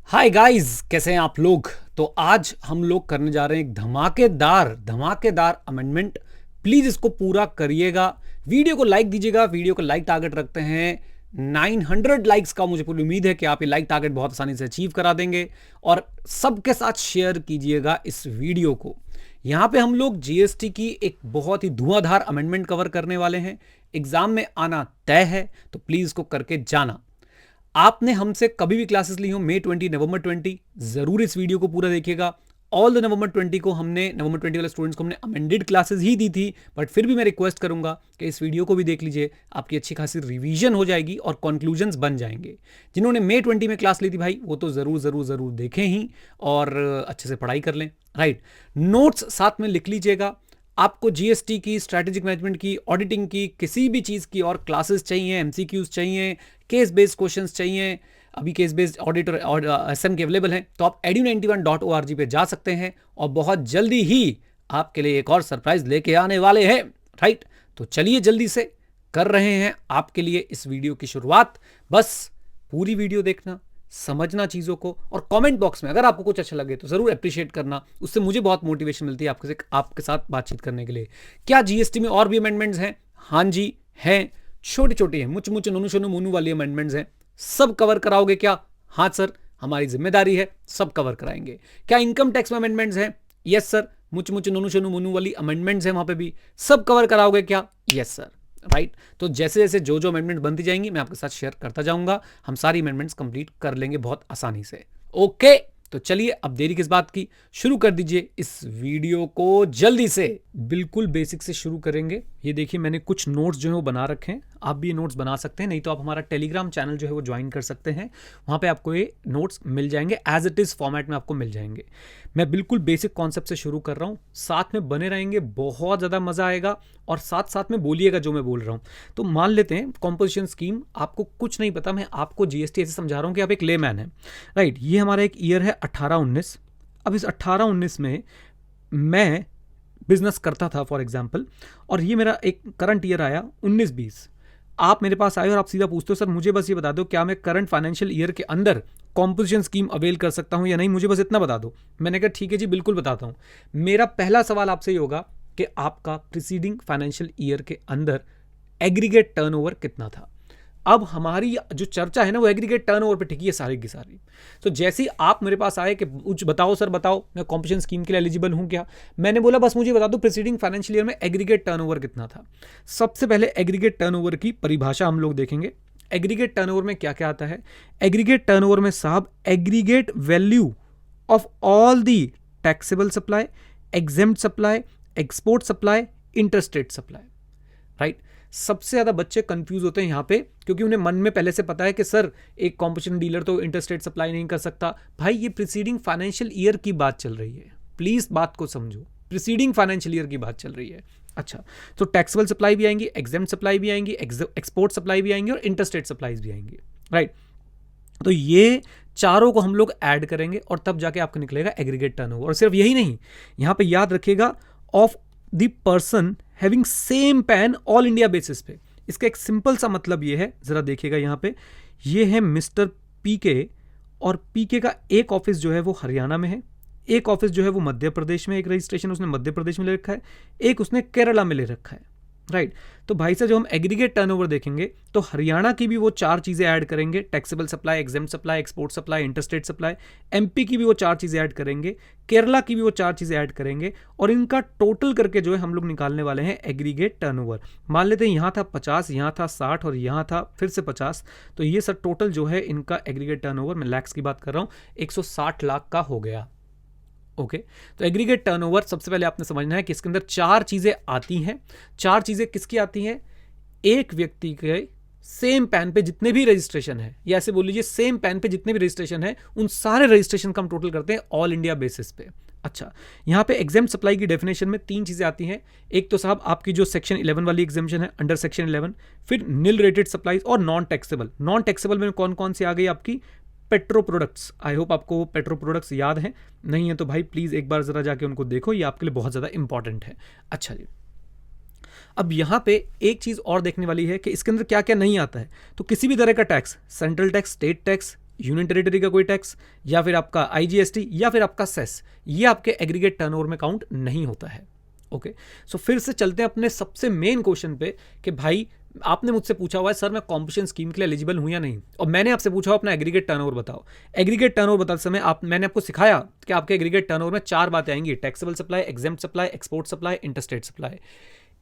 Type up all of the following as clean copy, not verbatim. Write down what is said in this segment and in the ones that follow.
Hi guys, कैसे हैं आप लोग। तो आज हम लोग करने जा रहे हैं एक धमाकेदार धमाकेदार अमेंडमेंट। प्लीज इसको पूरा करिएगा, वीडियो को लाइक दीजिएगा। वीडियो को लाइक टारगेट रखते हैं 900 लाइक्स का। मुझे पूरी उम्मीद है कि आप ये लाइक टारगेट बहुत आसानी से अचीव करा देंगे और सबके साथ शेयर कीजिएगा इस वीडियो को। यहां पे हम लोग जीएसटी की एक बहुत ही धुआंधार अमेंडमेंट कवर करने वाले हैं। एग्जाम में आना तय है, तो प्लीज इसको करके जाना। आपने हमसे कभी भी क्लासेस ली हो May 20 नवंबर 20, जरूर इस वीडियो को पूरा देखिएगा। ऑल द नवंबर 20 को हमने नवंबर 20 वाले स्टूडेंट्स को हमने अमेंडेड क्लासेस ही दी थी, बट फिर भी मैं रिक्वेस्ट करूंगा कि इस वीडियो को भी देख लीजिए। आपकी अच्छी खासी रिवीजन हो जाएगी और कंक्लूजन्स बन जाएंगे। जिन्होंने May 20 में क्लास ली थी भाई, वो तो जरूर जरूर जरूर देखें ही और अच्छे से पढ़ाई कर लें। राइट, नोट्स साथ में लिख लीजिएगा। आपको जीएसटी की, स्ट्रैटेजिक मैनेजमेंट की, ऑडिटिंग की, किसी भी चीज़ की और क्लासेस चाहिए, एमसीक्यूज चाहिए, केस बेस्ड क्वेश्चंस चाहिए, अभी केस बेस्ड ऑडिट और एसएम के अवेलेबल हैं, तो आप edu91.org पे जा सकते हैं और बहुत जल्दी ही आपके लिए एक और सरप्राइज लेके आने वाले हैं। राइट, तो चलिए जल्दी से कर रहे हैं आपके लिए इस वीडियो की शुरुआत। बस पूरी वीडियो देखना, समझना चीज़ों को, और कमेंट बॉक्स में अगर आपको कुछ अच्छा लगे तो ज़रूर अप्रिशिएट करना। उससे मुझे बहुत मोटिवेशन मिलती है आपके साथ बातचीत करने के लिए। क्या जीएसटी में और भी अमेंडमेंट्स हैं? हाँ जी हैं, छोटी छोटी हैं, मुच मुच नोनू शोनू मोनू वाली अमेंडमेंट्स हैं। सब कवर कराओगे क्या? हाँ सर, हमारी जिम्मेदारी है, सब कवर कराएंगे। क्या इनकम टैक्स में अमेंडमेंट्स हैं? यस सर, मुच मुच नोनू शोनू मोनू वाली अमेंडमेंट्स हैं, वहां पे भी सब कवर कराओगे क्या? Yes sir. राइट, तो जैसे जैसे जो जो अमेंडमेंट बनती जाएंगी मैं आपके साथ शेयर करता जाऊंगा। हम सारी अमेंडमेंट्स कंप्लीट कर लेंगे बहुत आसानी से। ओके, तो चलिए अब देरी किस बात की, शुरू कर दीजिए इस वीडियो को जल्दी से। बिल्कुल बेसिक से शुरू करेंगे। ये देखिए, मैंने कुछ नोट्स जो है वो बना रखे हैं। आप भी ये नोट्स बना सकते हैं, नहीं तो आप हमारा टेलीग्राम चैनल जो है वो ज्वाइन कर सकते हैं। वहाँ पे आपको ये नोट्स मिल जाएंगे, एज इट इज़ फॉर्मेट में आपको मिल जाएंगे। मैं बिल्कुल बेसिक कॉन्सेप्ट से शुरू कर रहा हूँ, साथ में बने रहेंगे, बहुत ज़्यादा मज़ा आएगा और साथ साथ में बोलिएगा जो मैं बोल रहा हूँ। तो मान लेते हैं कॉम्पोजिशन स्कीम, आपको कुछ नहीं पता, मैं आपको जीएसटी ऐसे समझा रहा हूँ कि आप एक लेमैन है। राइट, ये हमारा एक ईयर है 18-19। अब इस 18-19 में मैं बिजनेस करता था फॉर एग्जाम्पल, और ये मेरा एक करंट ईयर आया 19-20। आप मेरे पास आए और आप सीधा पूछते हो, सर मुझे बस ये बता दो क्या मैं करंट फाइनेंशियल ईयर के अंदर कॉम्पोजिशन स्कीम अवेल कर सकता हूं या नहीं, मुझे बस इतना बता दो। मैंने कहा ठीक है जी, बिल्कुल बताता हूं। मेरा पहला सवाल आपसे ये होगा कि आपका प्रीसीडिंग फाइनेंशियल ईयर के अंदर एग्रीगेट टर्नओवर कितना था। अब हमारी जो चर्चा है ना वो एग्रीगेट टर्नओवर पे टिकी है सारी की सारी। तो जैसे ही आप मेरे पास आए कि कुछ बताओ सर, बताओ मैं कॉम्पोजिशन स्कीम के लिए एलिजिबल हूं क्या, मैंने बोला बस मुझे बता दो प्रीसीडिंग फाइनेंशियल ईयर में एग्रीगेट टर्नओवर कितना था। सबसे पहले एग्रीगेट टर्नओवर की परिभाषा हम लोग देखेंगे। एग्रीगेट टर्नओवर में क्या क्या आता है? एग्रीगेट टर्नओवर में साहब aggregate value of all the taxable supply, exempt supply, export supply, interstate supply. Right, सबसे ज्यादा बच्चे कंफ्यूज होते हैं यहां पे, क्योंकि उन्हें मन में पहले से पता है कि सर एक कॉम्पोजिशन डीलर तो इंटरस्टेट सप्लाई नहीं कर सकता। भाई ये प्रीसीडिंग फाइनेंशियल ईयर की बात चल रही है, प्लीज बात को समझो, प्रीसीडिंग फाइनेंशियल ईयर की बात चल रही है। अच्छा, तो टैक्सेबल सप्लाई भी आएंगी, एग्जेम्प्ट सप्लाई भी आएंगी, एक्सपोर्ट सप्लाई भी आएंगी और इंटरस्टेट सप्लाईज भी आएंगी। राइट, तो ये चारों को हम लोग ऐड करेंगे और तब जाके आपको निकलेगा एग्रीगेट टर्नओवर। और सिर्फ यही नहीं, यहां पे याद रखिएगा of the person having same pan all India basis पे। इसका एक सिंपल सा मतलब ये है, जरा देखिएगा यहां पे, ये है मिस्टर पीके, और पीके का एक ऑफिस जो है वो हरियाणा में है, एक ऑफिस जो है वो मध्य प्रदेश में, एक रजिस्ट्रेशन उसने मध्य प्रदेश में ले रखा है, एक उसने केरला में ले रखा है। राइट, तो भाई साहब जो हम एग्रीगेट टर्नओवर देखेंगे तो हरियाणा की भी वो चार चीजें ऐड करेंगे, taxable supply, exempt supply, export supply, interstate supply. MP की भी वो चार चीजें ऐड करेंगे, केरला की भी वो चार चीजें ऐड करेंगे, और इनका टोटल करके जो है हम लोग निकालने वाले हैं एग्रीगेट टर्नओवर। मान लेते हैं यहां था 50, यहां था 60 और यहां था फिर से 50, तो ये सर टोटल जो है इनका एग्रीगेट टर्नओवर, मैं लैक्स की बात कर रहा हूं, 160 लाख का हो गया। ओके, तो एग्रीगेट टर्नओवर सबसे पहले आपने समझना है कि इसके अंदर चार चीजें आती हैं। चार चीजें किसकी आती हैं? एक व्यक्ति के सेम पैन पे जितने भी रजिस्ट्रेशन है, या ऐसे बोल लीजिए सेम पैन पे जितने भी रजिस्ट्रेशन है, उन सारे रजिस्ट्रेशन का हम टोटल करते हैं ऑल इंडिया बेसिस पे। अच्छा, यहां पे एग्जेम्प्ट सप्लाई की डेफिनेशन में तीन चीजें आती हैं। एक तो साहब आपकी जो सेक्शन 11 वाली एग्जेम्पशन है, अंडर सेक्शन 11, फिर नील रेटेड सप्लाईज और नॉन टैक्सेबल। नॉन टैक्सेबल में कौन कौन सी आ गई आपकी? Petro products. आई होप आपको पेट्रो प्रोडक्ट्स याद हैं, नहीं है तो भाई प्लीज एक बार जरा जाके उनको देखो, ये आपके लिए बहुत ज्यादा इंपॉर्टेंट है। अच्छा जी, अब यहां पे एक चीज और देखने वाली है कि इसके अंदर क्या क्या नहीं आता है। तो किसी भी तरह का tax, central tax, state tax, union territory का कोई टैक्स, या फिर आपका आईजीएसटी, या फिर आपका सेस, ये आपके एग्रीगेट टर्नओवर में काउंट नहीं होता है। ओके, सो फिर से चलते हैं अपने सबसे मेन क्वेश्चन पे कि भाई आपने मुझसे पूछा हुआ है सर मैं कॉम्पोजिशन स्कीम के लिए एलिजिबल हूं या नहीं, और मैंने आपसे पूछा हुआ अपना एग्रीगेट टर्नओवर बताओ। एग्रीगेट टर्नओवर बताते समय मैंने आपको सिखाया कि आपके एग्रीगेट टर्नओवर में 4 बातें आएंगी: taxable supply, exempt supply, export supply, interstate supply.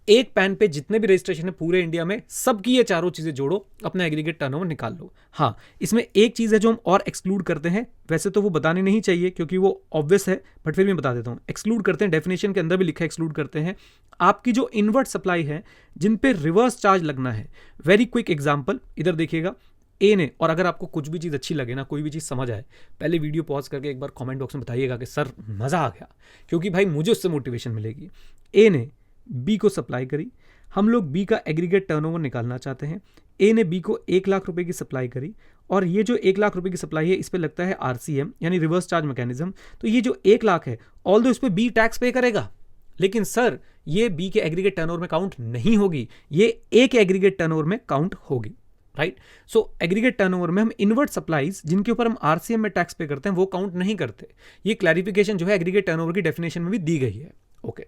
एक पैन पे जितने भी रजिस्ट्रेशन है पूरे इंडिया में, सबकी ये चारों चीजें जोड़ो, अपना एग्रीगेट टर्नओवर निकाल लो। हाँ, इसमें एक चीज है जो हम और एक्सक्लूड करते हैं, वैसे तो वो बतानी नहीं चाहिए क्योंकि वो ऑब्वियस है, बट फिर मैं बता देता हूं। एक्सक्लूड करते हैं, डेफिनेशन के अंदर भी लिखा है एक्सक्लूड करते हैं आपकी जो इनवर्ट सप्लाई है जिन पे रिवर्स चार्ज लगना है। वेरी क्विक एग्जाम्पल इधर देखिएगा, ए ने, और अगर आपको कुछ भी चीज़ अच्छी लगे ना, कोई भी चीज़ समझ आए, पहले वीडियो पॉज करके एक बार कमेंट बॉक्स में बताइएगा कि सर मज़ा आ गया, क्योंकि भाई मुझे उससे मोटिवेशन मिलेगी। ए ने बी को सप्लाई करी, हम लोग बी का एग्रीगेट टर्नओवर निकालना चाहते हैं। ए ने बी को 1 लाख रुपए की सप्लाई करी, और ये जो 1 लाख रुपए की सप्लाई है इस पे लगता है आरसीएम यानी रिवर्स चार्ज मैकेनिज्म। तो ये जो 1 लाख है, ऑल्दो इस पे बी टैक्स पे करेगा, लेकिन सर ये बी के एग्रीगेट टर्नओवर में काउंट नहीं होगी, ये ए के एग्रीगेट टर्नओवर में काउंट होगी। राइट, सो एग्रीगेट टर्नओवर में हम इनवर्ट सप्लाईज जिनके ऊपर हम आरसीएम में टैक्स पे करते हैं वो काउंट नहीं करते। ये क्लैरिफिकेशन जो है एग्रीगेट टर्नओवर की डेफिनेशन में भी दी गई है। ओके,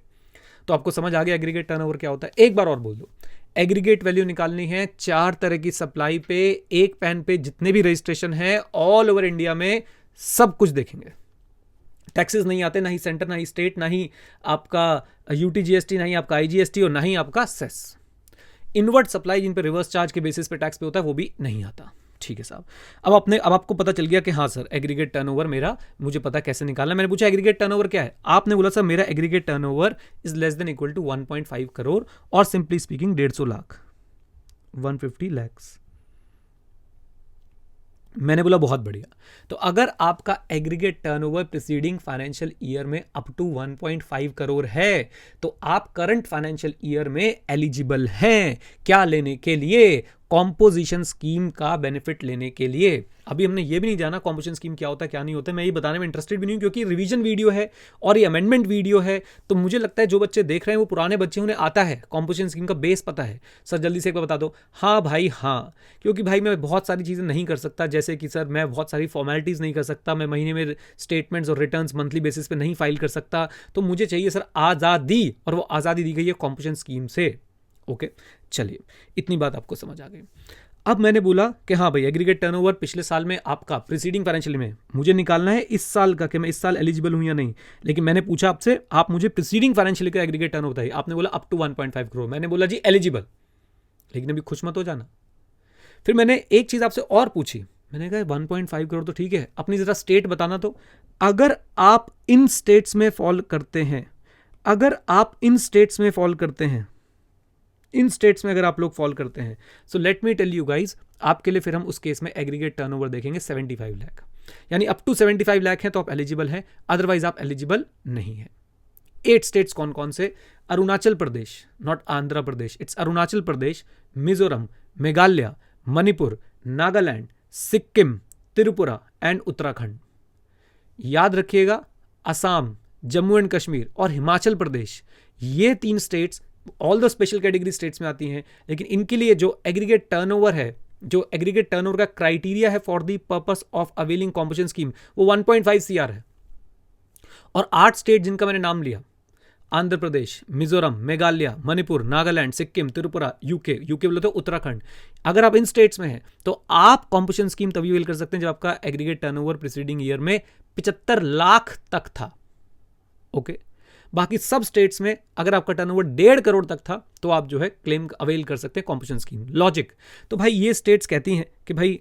तो आपको समझ आ गया एग्रीगेट टर्नओवर क्या होता है। एक बार और बोल दो, एग्रीगेट वैल्यू निकालनी है 4 तरह की सप्लाई पे, एक पैन पे जितने भी रजिस्ट्रेशन है ऑल ओवर इंडिया में, सब कुछ देखेंगे। टैक्सेस नहीं आते, ना ही सेंटर, ना ही स्टेट, ना ही आपका यूटीजीएसटी, ना ही आपका आईजीएसटी, और ना ही आपका सेस। इनवर्ट सप्लाई जिन पे रिवर्स चार्ज के बेसिस पे टैक्स पे होता है वो भी नहीं आता। ठीक है साहब, अब आपको पता चल गया कि हाँ सर एग्रीगेट टर्नओवर मेरा, मुझे पता कैसे निकालना। मैंने पूछा एग्रीगेट टर्नओवर क्या है, आपने बोला सर मेरा aggregate turnover is less than equal to 1.5 crore, और सिंपली स्पीकिंग 150 लाख, 150 लैक्स। मैंने बोला बहुत बढ़िया। तो अगर आपका aggregate turnover preceding financial year में अप टू 1.5 करोड़ है, तो आप करंट फाइनेंशियल ईयर में एलिजिबल हैं क्या लेने के लिए, कॉम्पोजिशन स्कीम का बेनिफिट लेने के लिए। अभी हमने ये भी नहीं जाना कॉम्पोजिशन स्कीम क्या होता है क्या नहीं होता है, मैं ये बताने में इंटरेस्टेड भी नहीं हूं क्योंकि रिवीजन वीडियो है और ये अमेंडमेंट वीडियो है। तो मुझे लगता है जो बच्चे देख रहे हैं वो पुराने बच्चे, उन्हें आता है कॉम्पोजिशन स्कीम का बेस पता है। सर जल्दी से एक बार बता दो। हाँ भाई हाँ, क्योंकि भाई मैं बहुत सारी चीज़ें नहीं कर सकता, जैसे कि सर मैं बहुत सारी फॉर्मेलिटीज़ नहीं कर सकता, मैं महीने में स्टेटमेंट्स और रिटर्न्स मंथली बेसिस पे नहीं फाइल कर सकता, तो मुझे चाहिए सर आज़ादी, और वो आज़ादी दी गई है कॉम्पोजिशन स्कीम से। ओके, चलिए इतनी बात आपको समझ आ गई। अब मैंने बोला कि हाँ भाई एग्रीगेट टर्नओवर पिछले साल में आपका प्रीसीडिंग फाइनेंशियल में मुझे निकालना है इस साल का, कि मैं इस साल एलिजिबल हूं या नहीं। लेकिन मैंने पूछा आपसे, आप मुझे प्रीसीडिंग फाइनेंशियल का एग्रीगेट टर्नओवर बताइए, आपने बोला अप टू 1.5 करोड़। मैंने बोला जी एलिजिबल, लेकिन अभी खुश मत हो जाना। फिर मैंने एक चीज़ आपसे और पूछी, मैंने कहा 1.5 करोड़ तो ठीक है, अपनी ज़रा स्टेट बताना। तो अगर आप इन स्टेट्स में फॉल करते हैं, अगर आप इन स्टेट्स में फॉल करते हैं, इन स्टेट्स में अगर आप लोग फॉल करते हैं, so let me tell you guys, आपके लिए फिर हम उस केस में एग्रीगेट टर्नओवर देखेंगे 75 लाख, यानी अप टू 75 लाख है तो आप एलिजिबल हैं, अदरवाइज आप एलिजिबल नहीं है। 8 स्टेट्स कौन कौन से? Arunachal Pradesh, not Andhra Pradesh, it's Arunachal Pradesh, Mizoram, Meghalaya, Manipur, Nagaland, Sikkim, Tripura and Uttarakhand. याद रखिएगा असम, जम्मू एंड कश्मीर और हिमाचल प्रदेश, ये 3 states all the special category states में आती हैं, लेकिन इनके लिए जो एग्रीगेट टर्नओवर है, जो एग्रीगेट टर्नओवर का क्राइटेरिया है for the purpose of availing composition scheme, वो 1.5 सीआर है। और 8 स्टेट जिनका मैंने नाम लिया, आंध्र प्रदेश, मिजोरम, मेघालय, मणिपुर, नागालैंड, सिक्किम, त्रिपुरा, यूके बोले तो उत्तराखंड, अगर आप इन स्टेट्स में हैं तो आप कॉम्पोजिशन स्कीम तभी अवेल कर सकते हैं जब आपका एग्रीगेट टर्नओवर प्रीसीडिंग ईयर में 75 लाख तक था। ओके, बाकी सब स्टेट्स में अगर आपका टर्नओवर 1.5 करोड़ तक था तो आप जो है क्लेम अवेल कर सकते हैं कॉम्पोजिशन स्कीम। लॉजिक, तो भाई ये स्टेट्स कहती हैं कि भाई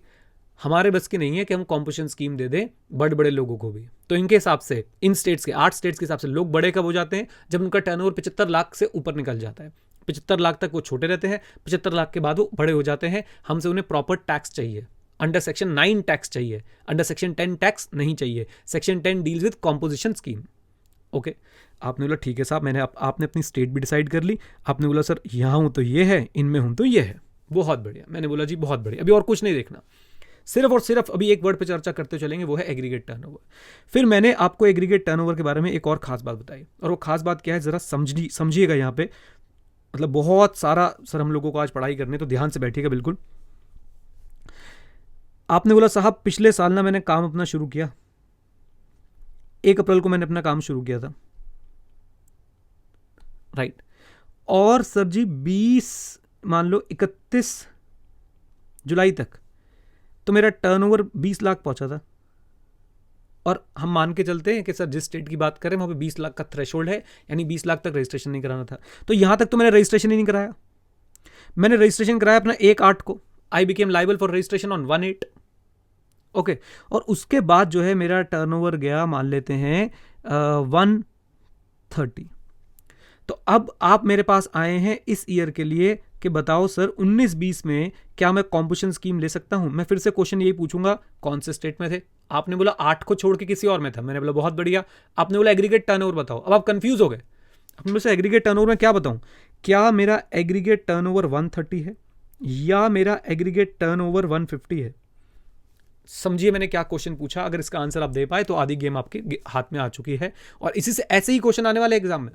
हमारे बस की नहीं है कि हम कॉम्पोजिशन स्कीम दे दें बड़े बड़े लोगों को भी, तो इनके हिसाब से इन स्टेट्स के 8 स्टेट्स के हिसाब से लोग बड़े कब हो जाते हैं? जब उनका टर्नओवर 75 लाख से ऊपर निकल जाता है। 75 लाख तक वो छोटे रहते हैं, 75 लाख के बाद वो बड़े हो जाते हैं। हमसे उन्हें प्रॉपर टैक्स चाहिए, अंडर सेक्शन 9 टैक्स चाहिए, अंडर सेक्शन 10 टैक्स नहीं चाहिए। Section 10 deals with composition scheme. Okay, आपने बोला ठीक है साहब, मैंने आपने अपनी स्टेट भी डिसाइड कर ली। आपने बोला सर यहाँ हूँ तो ये है, इनमें हूँ तो ये है, बहुत बढ़िया। मैंने बोला जी बहुत बढ़िया, अभी और कुछ नहीं देखना, सिर्फ और सिर्फ अभी एक वर्ड पे चर्चा करते चलेंगे, वो है एग्रीगेट टर्नओवर। फिर मैंने आपको एग्रीगेट टर्नओवर के बारे में एक और खास बात बताई, और वो खास बात क्या है जरा समझिएगा यहाँ पे, मतलब बहुत सारा सर हम लोगों को आज पढ़ाई करने, तो ध्यान से बैठिएगा बिल्कुल। आपने बोला साहब पिछले साल ना मैंने काम अपना शुरू किया, 1 अप्रैल को मैंने अपना काम शुरू किया था, राइट। और सर जी 20 मान लो 31 जुलाई तक तो मेरा टर्नओवर 20 लाख पहुंचा था। और हम मान के चलते हैं कि सर जिस स्टेट की बात करें वहां पे 20 लाख का थ्रेशोल्ड है, यानी 20 लाख तक रजिस्ट्रेशन नहीं कराना था। तो यहां तक तो मैंने रजिस्ट्रेशन ही नहीं कराया। मैंने रजिस्ट्रेशन कराया अपना 1/8 को, I became liable for registration on 1/8, okay. और उसके बाद जो है मेरा टर्नओवर गया मान लेते हैं 130। तो अब आप मेरे पास आए हैं इस ईयर के लिए कि बताओ सर 19-20 में क्या मैं कॉम्पोजिशन स्कीम ले सकता हूं। मैं फिर से क्वेश्चन यही पूछूंगा, कौन से स्टेट में थे? आपने बोला 8 को छोड़ के किसी और में था। मैंने बोला बहुत बढ़िया। आपने बोला एग्रीगेट टर्नओवर बताओ। अब आप कंफ्यूज हो गए। आपने बोला एग्रीगेट टर्नओवर में क्या बताऊं? क्या मेरा एग्रीगेट टर्नओवर 130 है या मेरा एग्रीगेट टर्नओवर 150 है? समझिए मैंने क्या क्वेश्चन पूछा। अगर इसका आंसर आप दे पाए तो आधी गेम आपके हाथ में आ चुकी है। और इसी से ऐसे ही क्वेश्चन आने वाले एग्जाम में।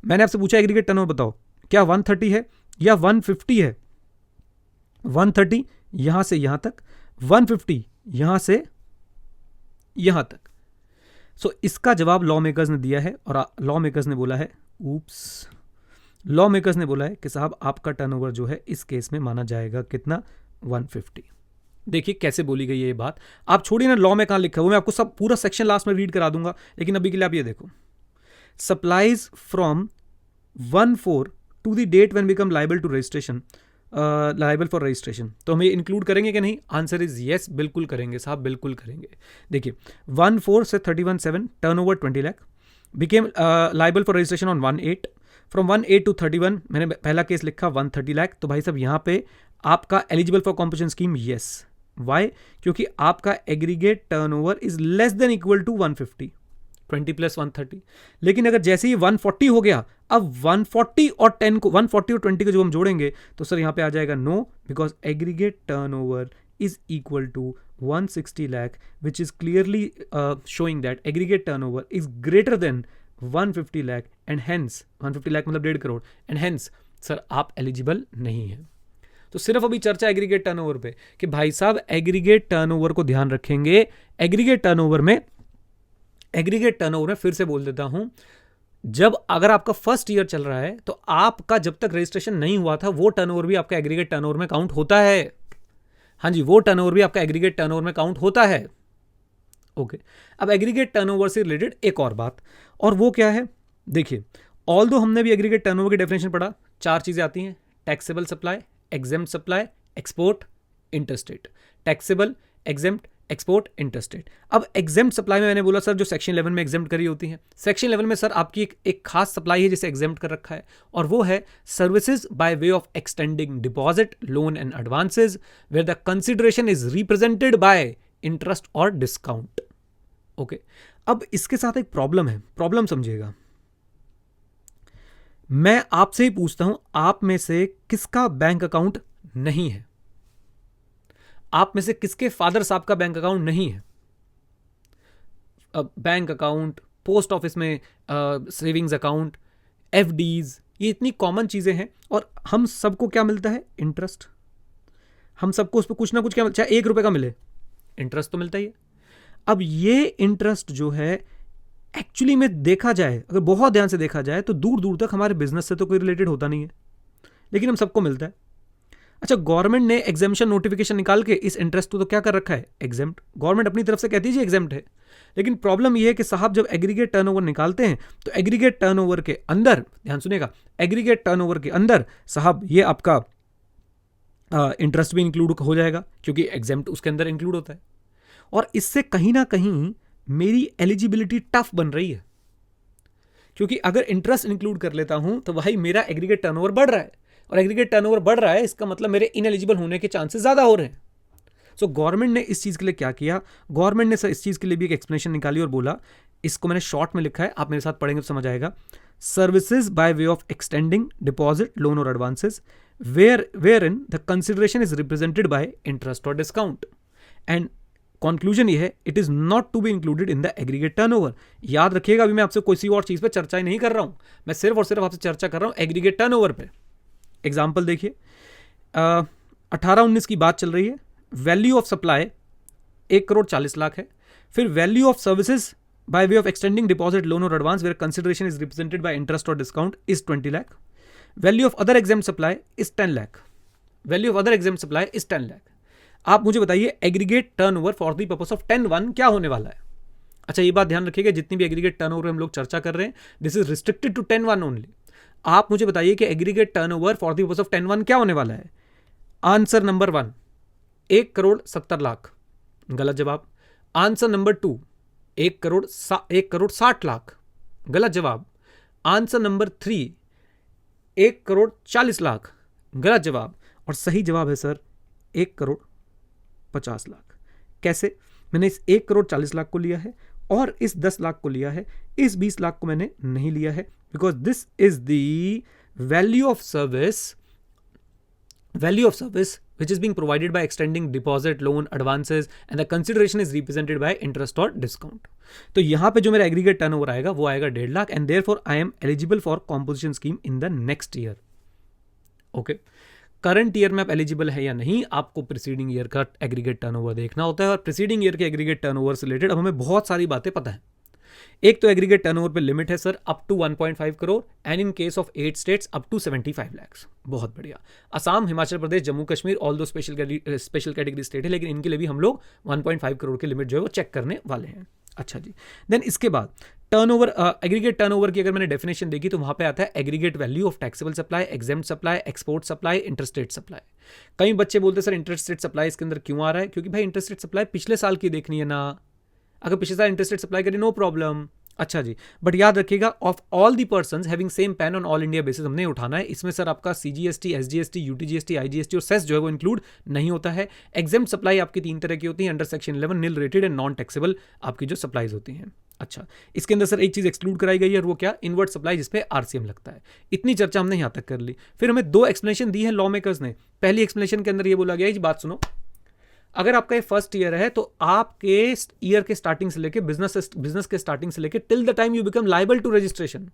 मैंने आपसे पूछा एग्रीगेट टर्नओवर बताओ, क्या 130 है या 150 है? 130 यहां से यहां तक, 150 यहां से यहां तक। सो इसका जवाब लॉ मेकर्स ने दिया है। और लॉ मेकर्स ने बोला है, लॉ मेकर्स ने बोला है कि साहब आपका टर्नओवर जो है इस केस में माना जाएगा कितना? 150। देखिए कैसे बोली गई है ये बात। आप छोड़िए ना लॉ में कहां लिखा है, वो मैं आपको सब पूरा सेक्शन लास्ट में रीड करा दूंगा। लेकिन अभी के लिए आप ये देखो, supplies from 1/4 to the date when become liable to registration, liable for registration. तो हम ये इंक्लूड करेंगे कि नहीं? आंसर इज येस, बिल्कुल करेंगे साहब, बिल्कुल करेंगे। देखिए 1/4 से 31/7 turnover 20 lakh, became liable for registration on 1/8। From 1/8 to 31 मैंने पहला केस लिखा 130 लाख। तो भाई साहब यहाँ पे आपका eligible for composition scheme yes. Why? क्योंकि आपका aggregate turnover is less than equal to 150, 20 + 130। लेकिन अगर जैसे ही 140 हो गया, अब 140 और 10 को, 140 और 20 को जब हम जोड़ेंगे तो सर यहां पे आ जाएगा no, because aggregate turnover is equal to 160 lakh, which is clearly showing that aggregate turnover is greater than 150 lakh and hence 150 lakh मतलब 1.5 करोड़ एंड हेंस सर आप एलिजिबल नहीं है। तो सिर्फ अभी चर्चा एग्रीगेट टर्नओवर पे कि भाई साहब एग्रीगेट टर्नओवर को ध्यान रखेंगे। एग्रीगेट टर्नओवर में फिर से बोल देता हूं, जब अगर आपका फर्स्ट ईयर चल रहा है तो आपका जब तक रजिस्ट्रेशन नहीं हुआ था वो टर्नओवर भी आपका एग्रीगेट टर्नओवर में काउंट होता है। हाँ जी, वो टर्नओवर भी आपका एग्रीगेट टर्नओवर में काउंट होता है। ओके, अब एग्रीगेट टर्नओवर से रिलेटेड एक और बात, और वो क्या है? देखिए, ऑल्दो हमने भी एग्रीगेट टर्नओवर की डेफिनेशन पढ़ा, 4 चीजें आती हैं, taxable supply, exempt supply, export, interstate. Taxable, exempt, export, interstate. अब एग्जेम्प्ट सप्लाई में मैंने बोला सर जो सेक्शन 11 में एग्जेम्प्ट करी होती है, सेक्शन 11 में सर आपकी एक खास सप्लाई है जिसे एग्जेम्प्ट कर रखा है, और वो है services by way of extending deposit, loan and advances where the consideration is represented by interest और डिस्काउंट। ओके, अब इसके साथ एक प्रॉब्लम है, प्रॉब्लम समझिएगा। मैं आपसे ही पूछता हूं, आप में से किसका बैंक अकाउंट नहीं है? आप में से किसके फादर साहब का बैंक अकाउंट नहीं है? बैंक अकाउंट, पोस्ट ऑफिस में सेविंग्स अकाउंट, एफडीज, ये इतनी कॉमन चीजें हैं, और हम सबको क्या मिलता है? इंटरेस्ट। हम सबको उस पर कुछ ना कुछ क्या मिलता है, चाहे 1 रुपए का मिले, इंटरेस्ट तो मिलता ही है। अब ये इंटरेस्ट जो है एक्चुअली में देखा जाए, अगर बहुत ध्यान से देखा जाए तो दूर दूर तक हमारे बिजनेस से तो कोई रिलेटेड होता नहीं है, लेकिन हम सबको मिलता है। अच्छा, गवर्नमेंट ने एग्जेम्पशन नोटिफिकेशन निकाल के इस इंटरेस्ट को तो क्या कर रखा है? एग्जेम्प्ट। गवर्नमेंट अपनी तरफ से कहती है एग्जेम्प्ट है, लेकिन प्रॉब्लम यह है कि साहब जब एग्रीगेट टर्नओवर निकालते हैं तो एग्रीगेट टर्नओवर के अंदर, ध्यान सुनिएगा, एग्रीगेट टर्नओवर के अंदर साहब ये आपका इंटरेस्ट भी इंक्लूड हो जाएगा, क्योंकि एग्जेम्प्ट उसके अंदर इंक्लूड होता है। और इससे कहीं ना कहीं मेरी एलिजिबिलिटी टफ बन रही है, क्योंकि अगर इंटरेस्ट इंक्लूड कर लेता हूं तो भाई मेरा एग्रीगेट टर्नओवर बढ़ रहा है, और एग्रीगेट टर्नओवर बढ़ रहा है इसका मतलब मेरे इनएलिजिबल होने के चांसेस ज्यादा हो रहे हैं। सो गवर्नमेंट ने इस चीज के लिए क्या किया? गवर्नमेंट ने इस चीज के लिए भी एक एक्सप्लेनेशन निकाली और बोला, इसको मैंने शॉर्ट में लिखा है, आप मेरे साथ पढ़ेंगे तो समझ आएगा। Services by way of extending deposit, loan और advances where in the consideration is represented by interest और डिस्काउंट। एंड कंक्लूजन ये है, it is not to be included in the aggregate turnover. याद रखिएगा, अभी मैं आपसे किसी और चीज पे चर्चा ही नहीं कर रहा हूं, मैं सिर्फ और सिर्फ आपसे चर्चा कर रहा हूं एग्रीगेट टर्नओवर पे। एग्जांपल देखिए, 18-19 की बात चल रही है, वैल्यू ऑफ सप्लाई 1,40,00,000 है। फिर value of services by way of extending deposit, loan और advance where consideration is represented by interest और discount is 20 lakh. Value of other exempt supply is 10 lakh. Value of other exempt supply is 10 lakh. आप मुझे बताइए aggregate turnover for the purpose of 10(1) क्या होने वाला है। अच्छा, ये बात ध्यान रखिएगा, जितनी भी एग्रीगेट टर्नओवर हम लोग चर्चा कर रहे हैं, this is restricted to 10(1) only. आप मुझे बताइए कि aggregate turnover for the purpose of 10(1) क्या होने वाला है। आंसर नंबर 1 1,70,00,000, गलत जवाब। आंसर नंबर 2 1,60,00,000, गलत जवाब। आंसर नंबर 3 1,40,00,000, गलत जवाब। और सही जवाब है सर 1,50,00,000। कैसे? मैंने इस 1,40,00,000 को लिया है और इस 10 लाख को लिया है, इस 20 लाख को मैंने नहीं लिया है, because this is the value of service which is being provided by extending deposit, loan, advances and the consideration is represented by interest or discount. तो यहां पे जो मेरा एग्रीगेट टर्नओवर आएगा वो आएगा 1.5 lakh and therefore I am eligible for composition scheme in the next year. Okay, current year में आप एलिजिबल है या नहीं, आपको प्रीसीडिंग ईयर का एग्रीगेट टर्नओवर देखना होता है। और प्रीसीडिंग ईयर के एग्रीगेट टर्नओवर से रिलेटेड अब हमें बहुत सारी बातें पता है। एक तो एग्रीगेट टर्नओवर पे लिमिट है sir up to 1.5 crore and in case of 8 states up to 75 lakh. बहुत बढ़िया। असम, हिमाचल प्रदेश, जम्मू कश्मीर, ऑल दो स्पेशल कैटेगरी स्टेट है, लेकिन इनके लिए भी हम लोग 1.5 करोड़ की लिमिट जो है वो चेक करने वाले हैं। अच्छा जी, देन इसके बाद टर्नओवर, एग्रीगेट टर्नओवर की अगर मैंने डेफिनेशन देखी तो वहां पे आता है aggregate value of taxable supply, exempt supply, export supply, interstate supply. कई बच्चे बोलते हैं सर इंटरस्टेट सप्लाई इसके अंदर क्यों आ रहा है, क्योंकि भाई इंटरस्टेट सप्लाई पिछले साल की देखनी है ना। अगर पिछले साल इंटरस्टेट सप्लाई करी नो प्रॉब्लम। अच्छा जी, बट याद रखिएगा of all the persons having same PAN on all India basis हमने उठाना है। इसमें सर आपका सीजीएसटी, एसजीएसटी, यूटीजीएसटी, आईजीएसटी और सेस जो है वो इंक्लूड नहीं होता है। एग्जेम्प्ट सप्लाई आपकी 3 तरह की होती है, under section 11 nil rated and non taxable आपकी जो सप्लाईज होती हैं। अच्छा, इसके अंदर सर एक चीज एक्सक्लूड कराई गई है और वो क्या, इनवर्ट सप्लाई जिसपे आरसीएम लगता है। इतनी चर्चा हमने यहां तक कर ली। फिर हमें 2 एक्सप्लेनेशन दी है लॉ मेकर्स ने। पहली एक्सप्लेनेशन के अंदर ये बोला गया है, बात सुनो, अगर आपका ये फर्स्ट ईयर है तो आपके ईयर के स्टार्टिंग से लेके बिजनेस के स्टार्टिंग से लेके till the time you become liable to registration,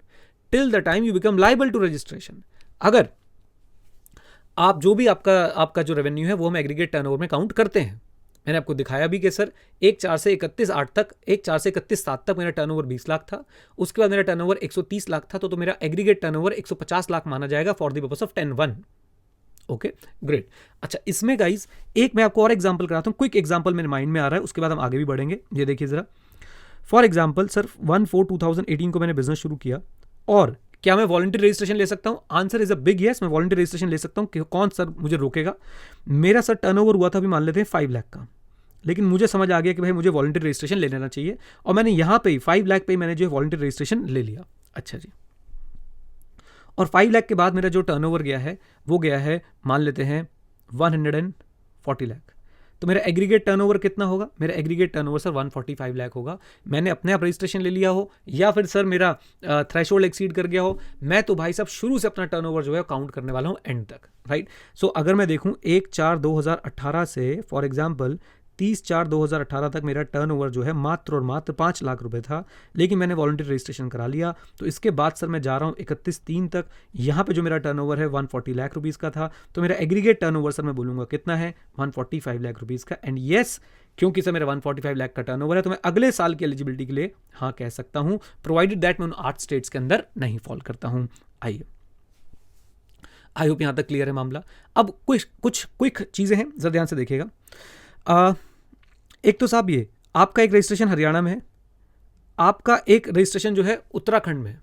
अगर आप जो भी आपका जो रेवेन्यू है वो हम एग्रीगेट टर्नओवर में काउंट करते हैं। मैंने आपको दिखाया भी कि सर 1/4 से 31/7 तक मेरा टर्नओवर 20 लाख था, उसके बाद मेरा टर्नओवर 130 लाख था, तो मेरा एग्रीगेट टर्नओवर 150 लाख माना जाएगा for the purpose of 10(1). Okay, great. अच्छा, इसमें गाइज एक मैं आपको और एग्जांपल कराता हूं, क्विक एग्जांपल मेरे माइंड में आ रहा है, उसके बाद हम आगे भी बढ़ेंगे। ये देखिए जरा, फॉर एग्जांपल सर 1/4/2018 को मैंने बिजनेस शुरू किया और क्या मैं वॉलंटरी रजिस्ट्रेशन ले सकता हूं? Answer is a big yes, मैं वॉलंटरी रजिस्ट्रेशन ले सकता हूं। कौन सर मुझे रोकेगा? मेरा सर टर्नओवर हुआ था अभी मान लेते हैं 5 लाख का, लेकिन मुझे समझ आ गया कि भाई मुझे वॉलंटरी रजिस्ट्रेशन ले लेना चाहिए और मैंने यहां पे 5 लाख पे मैंने जो वॉलंटरी रजिस्ट्रेशन ले लिया। अच्छा जी, और 5 लाख के बाद मेरा जो टर्नओवर गया है वो गया है मान लेते हैं 140 लाख। तो मेरा एग्रीगेट टर्नओवर कितना होगा? मेरा एग्रीगेट टर्नओवर सर 145 लाख होगा। मैंने अपने आप रजिस्ट्रेशन ले लिया हो या फिर सर मेरा थ्रेशोल्ड एक्सीड कर गया हो, मैं तो भाई साहब शुरू से अपना टर्नओवर जो है काउंट करने वाला हूं एंड तक, राइट। सो अगर मैं देखूं 1/4/2018 से फॉर एग्जाम्पल 30/4/2018 तक मेरा टर्नओवर जो है मात्र और मात्र 5 लाख रुपए था, लेकिन मैंने वॉलंटरी रजिस्ट्रेशन करा लिया। तो इसके बाद सर मैं जा रहा हूँ 31/3 तक, यहाँ पे जो मेरा टर्नओवर है 140 लाख रुपीज़ का था, तो मेरा एग्रीगेट टर्नओवर सर मैं बोलूँगा कितना है, 145 लाख रुपीज़ का। एंड येस, क्योंकि सर मेरा 145 लाख का टर्नओवर है तो मैं अगले साल की एलिजिबिलिटी के लिए हाँ कह सकता हूँ, प्रोवाइडेड दैट मैं उन 8 स्टेट्स के अंदर नहीं फॉल करता हूँ। आइए, आई होप यहाँ तक क्लियर है मामला। अब कुछ क्विक चीज़ें हैं, जरा ध्यान से देखिएगा। एक तो साहब ये आपका एक रजिस्ट्रेशन हरियाणा में है, आपका एक रजिस्ट्रेशन जो है उत्तराखंड में है।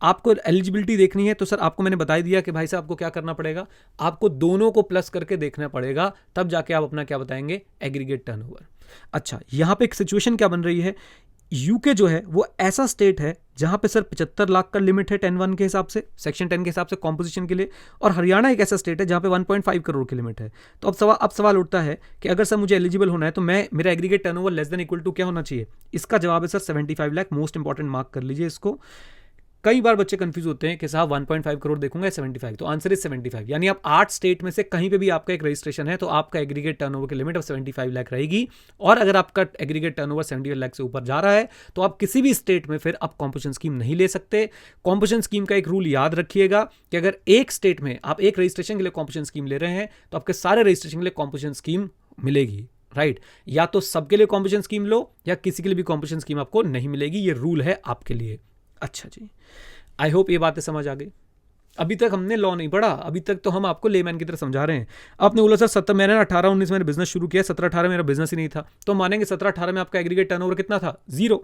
आपको एलिजिबिलिटी देखनी है तो सर आपको मैंने बता दिया कि भाई साहब आपको क्या करना पड़ेगा, आपको दोनों को प्लस करके देखना पड़ेगा, तब जाके आप अपना क्या बताएंगे, एग्रीगेट टर्नओवर। अच्छा, यहां पे एक सिचुएशन क्या बन रही है, यूके जो है वो ऐसा स्टेट है जहां पे सर 75 लाख का लिमिट है 10(1) के हिसाब से, सेक्शन 10 के हिसाब से कॉम्पोजिशन के लिए, और हरियाणा एक ऐसा स्टेट है जहां पे 1.5 करोड़ की लिमिट है। तो अब सवाल उठता है कि अगर सर मुझे एलिजिबल होना है तो मेरा aggregate turnover less than equal to क्या होना चाहिए? इसका जवाब है sir 75 lakh. Most important mark कर लीजिए इसको। कई बार बच्चे कंफ्यूज होते हैं कि साहब 1.5 करोड़ देखूंगा 75, तो आंसर इज 75। यानी आप 8 स्टेट में से कहीं पे भी आपका एक रजिस्ट्रेशन है तो आपका एग्रीगेट टर्नओवर की लिमिट अब 75 लाख रहेगी। और अगर आपका एग्रीगेट टर्नओवर 75 लाख से ऊपर जा रहा है तो आप किसी भी स्टेट में फिर आप कॉम्पोजिशन स्कीम नहीं ले सकते। कॉम्पोजिशन स्कीम का एक रूल याद रखिएगा कि अगर एक स्टेट में आप एक रजिस्ट्रेशन के लिए कॉम्पोजिशन स्कीम ले रहे हैं तो आपके सारे रजिस्ट्रेशन के लिए कॉम्पोजिशन स्कीम मिलेगी, राइट। या तो सबके लिए कॉम्पोजिशन स्कीम लो या किसी के लिए भी कॉम्पोजिशन स्कीम आपको नहीं मिलेगी, ये रूल है आपके लिए। अच्छा जी, आई होप ये बातें समझ आ गई। अभी तक हमने लॉ नहीं पढ़ा, अभी तक तो हम आपको लेमैन की तरह समझा रहे हैं। आपने बोला सर 17 मैंने 18-19 मैंने बिजनेस शुरू किया, 17-18 मेरा बिजनेस ही नहीं था, तो मानेंगे 17-18 में आपका एग्रीगेट टर्नओवर कितना था? 0।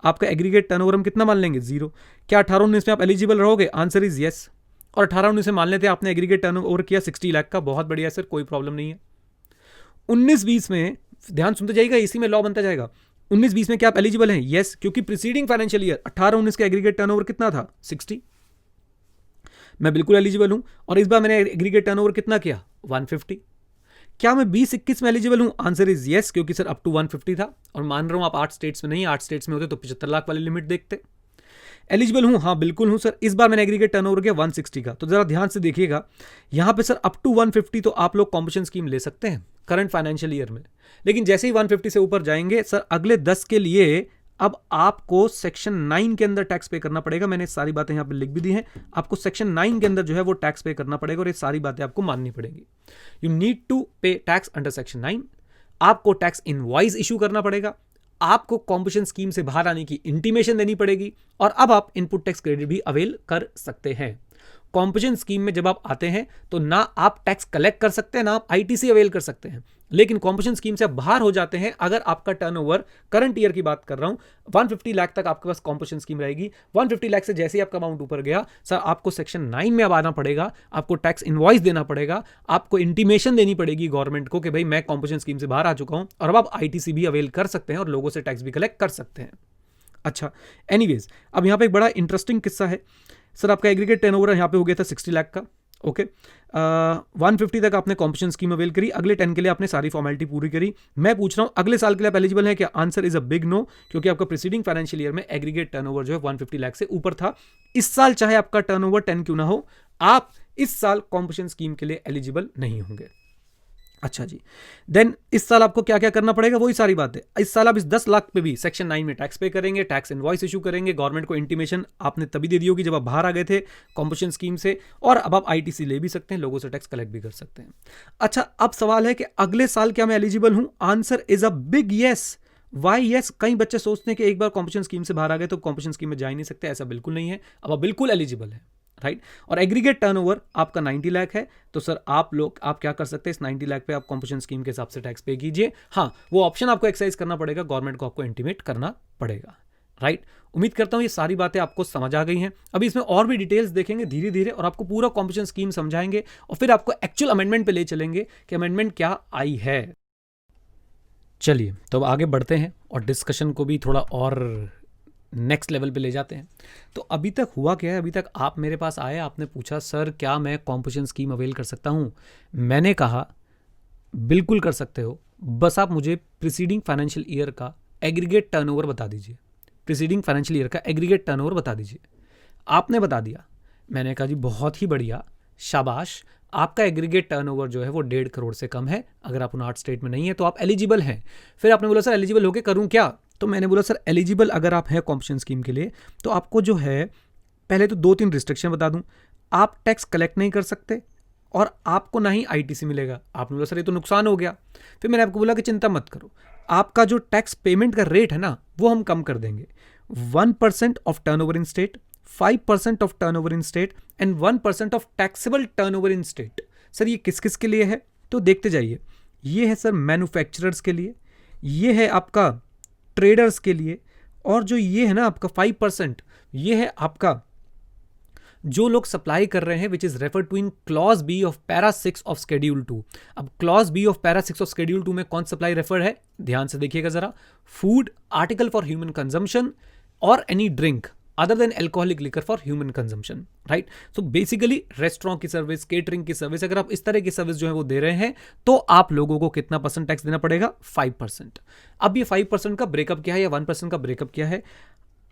आपका एग्रीगेट टर्नओवर हम कितना मान लेंगे? 0। क्या 18-19 में आप एलिजिबल रहोगे? Answer is yes. और 18-19 में मान लेते हैं आपने एग्रीगेट टर्नओवर किया 60 लाख का, बहुत बढ़िया सर, कोई प्रॉब्लम नहीं है। 19-20 में ध्यान सुनते जाइएगा, इसी में लॉ बनता जाएगा। 19-20 में क्या आप एलिजिबल हैं? यस, क्योंकि प्रीसीडिंग फाइनेंशियल ईयर 18-19 का एग्रीगेट टर्नओवर कितना था? 60। मैं बिल्कुल एलिजिबल हूं। और इस बार मैंने एग्रीगेट टर्नओवर कितना किया? 150। क्या मैं 20-21 में एलिजिबल हूं? आंसर इज यस, क्योंकि सर अप टू 150 था। और मान रहा हूं आप 8 स्टेट्स में नहीं, 8 स्टेट्स में होते तो 75 लाख वाली लिमिट देखते। एलिजिबल हूं? हाँ बिल्कुल हूं सर। इस बार मैंने एग्रीगेट टर्नओवर किया 160 का। तो जरा ध्यान से देखिएगा, यहां पे सर अप टू 150 तो आप लोग कॉम्पोजिशन स्कीम ले सकते हैं करंट फाइनेंशियल ईयर में, लेकिन जैसे ही 150 से ऊपर जाएंगे सर अगले 10 के लिए अब आपको सेक्शन 9 के अंदर टैक्स पे करना पड़ेगा। मैंने सारी बातें यहां पे लिख भी दी हैं। आपको सेक्शन 9 के अंदर जो है वो टैक्स पे करना पड़ेगा और ये सारी बातें आपको माननी पड़ेगी। You need to pay tax under section 9। आपको टैक्स इनवॉइस इशू करना पड़ेगा, आपको कॉम्पोजिशन स्कीम से बाहर आने की इंटीमेशन देनी पड़ेगी, और अब आप इनपुट टैक्स क्रेडिट भी अवेल कर सकते हैं। कॉम्पोजिशन स्कीम में जब आप आते हैं तो ना आप टैक्स कलेक्ट कर सकते हैं, ना आप आईटीसी अवेल कर सकते हैं। लेकिन कॉम्पोजिशन स्कीम से आप बाहर हो जाते हैं अगर आपका टर्नओवर, करंट ईयर की बात कर रहा हूं, 150 लाख तक आपके पास कॉम्पोजिशन स्कीम रहेगी। 150 लाख से जैसे ही आपका अमाउंट ऊपर गया सर आपको सेक्शन 9 में अब आना पड़ेगा, आपको टैक्स इनवॉइस देना पड़ेगा, आपको इंटीमेशन देनी पड़ेगी गवर्नमेंट को कि भाई मैं कॉम्पोजिशन स्कीम से बाहर आ चुका हूं, और अब आप आईटीसी भी अवेल कर सकते हैं और लोगों से टैक्स भी कलेक्ट कर सकते हैं। अच्छा, एनीवेज अब यहां पे एक बड़ा इंटरेस्टिंग किस्सा है। सर आपका एग्रीगेट टर्नओवर यहां पे हो गया था 60 लाख का, ओके। 150 तक आपने कॉम्पोजिशन स्कीम अवेल करी, अगले 10 के लिए आपने सारी फॉर्मेलिटी पूरी करी। मैं पूछ रहा हूं अगले साल के लिए आप एलिजिबल हैं क्या? Answer is a big no, क्योंकि आपका प्रीसीडिंग फाइनेंशियल ईयर में एग्रीगेट टर्नओवर जो है 150 लाख से ऊपर था। इस साल चाहे आपका टर्नओवर 10 क्यों ना हो, आप इस साल कॉम्पोजिशन स्कीम के लिए एलिजिबल नहीं होंगे। अच्छा जी, देन इस साल आपको क्या क्या करना पड़ेगा? वही सारी बात है। इस साल आप इस 10 लाख पे भी सेक्शन 9 में टैक्स पे करेंगे, टैक्स इनवॉइस इशू करेंगे, गवर्नमेंट को इंटीमेशन आपने तभी दे दी होगी जब आप बाहर आ गए थे कॉम्पोजिशन स्कीम से, और अब आप आईटीसी ले भी सकते हैं, लोगों से टैक्स कलेक्ट भी कर सकते हैं। अच्छा, अब सवाल है कि अगले साल क्या मैं एलिजिबल हूं? Answer is a big yes. Why yes? कई बच्चे सोचते हैं कि एक बार कॉम्पोजिशन स्कीम से बाहर आ गए तो कॉम्पोजिशन स्कीम में जा ही नहीं सकते, ऐसा बिल्कुल नहीं है। अब आप बिल्कुल एलिजिबल है, राइट। और एग्रीगेट टर्नओवर आपका 90 लाख है, तो सर आप क्या कर सकते हैं, इस 90 लाख पे आप कॉम्पोजिशन स्कीम के हिसाब से टैक्स पे कीजिए। हाँ, वो ऑप्शन आपको एक्सरसाइज करना पड़ेगा, गवर्नमेंट को आपको इंटीमेट करना पड़ेगा, राइट। उम्मीद करता हूं ये सारी बातें आपको समझ आ गई हैं। अभी इसमें और भी डिटेल्स देखेंगे धीरे धीरे, और आपको पूरा कॉम्पोजिशन स्कीम समझाएंगे, और फिर आपको एक्चुअल अमेंडमेंट पे ले चलेंगे कि अमेंडमेंट क्या आई है। चलिए तो अब आगे बढ़ते हैं और डिस्कशन को भी थोड़ा और नेक्स्ट लेवल पे ले जाते हैं। तो अभी तक हुआ क्या है? अभी तक आप मेरे पास आए, आपने पूछा सर क्या मैं कॉम्पोजिशन स्कीम अवेल कर सकता हूं? मैंने कहा बिल्कुल कर सकते हो, बस आप मुझे प्रीसीडिंग फाइनेंशियल ईयर का एग्रीगेट टर्नओवर बता दीजिए। प्रीसीडिंग फाइनेंशियल ईयर का एग्रीगेट टर्नओवर बता दीजिए। आपने बता दिया, मैंने कहा जी बहुत ही बढ़िया, शाबाश, आपका एग्रीगेट टर्नओवर जो है वो 1.5 करोड़ से कम है। अगर आप उन 8 स्टेट में नहीं है तो आप एलिजिबल हैं। फिर आपने बोला सर एलिजिबल होके करूं क्या? तो मैंने बोला सर एलिजिबल अगर आप हैं कॉम्पोजिशन स्कीम के लिए तो आपको जो है पहले तो 2-3 रिस्ट्रिक्शन बता दूं। आप टैक्स कलेक्ट नहीं कर सकते और आपको ना ही आईटीसी मिलेगा। आपने बोला सर ये तो नुकसान हो गया। फिर मैंने आपको बोला कि चिंता मत करो, आपका जो टैक्स पेमेंट का रेट है ना वो हम कम कर देंगे। 1% of turnover in state, 5% of turnover in state and 1% of taxable turnover in state. Sir ये किस किस के लिए है? तो देखते जाइए। ये है सर मैन्युफैक्चरर्स के लिए, ये है आपका ट्रेडर्स के लिए, और जो ये है ना आपका 5%, ये है आपका जो लोग सप्लाई कर रहे हैं, which is refer to in clause B of para 6 of schedule 2। अब clause B of para 6 of schedule 2 में कौन सप्लाई रेफर है? ध्यान से देखिएगा जरा। Food, article for human consumption और any drink other than alcoholic liquor for human consumption, right. So basically restaurant की सर्विस, केटरिंग की सर्विस, अगर आप इस तरह की सर्विस जो है वो दे रहे हैं तो आप लोगों को कितना % टैक्स देना पड़ेगा? 5%। अब ये 5% का ब्रेकअप क्या है या 1% का ब्रेकअप क्या है?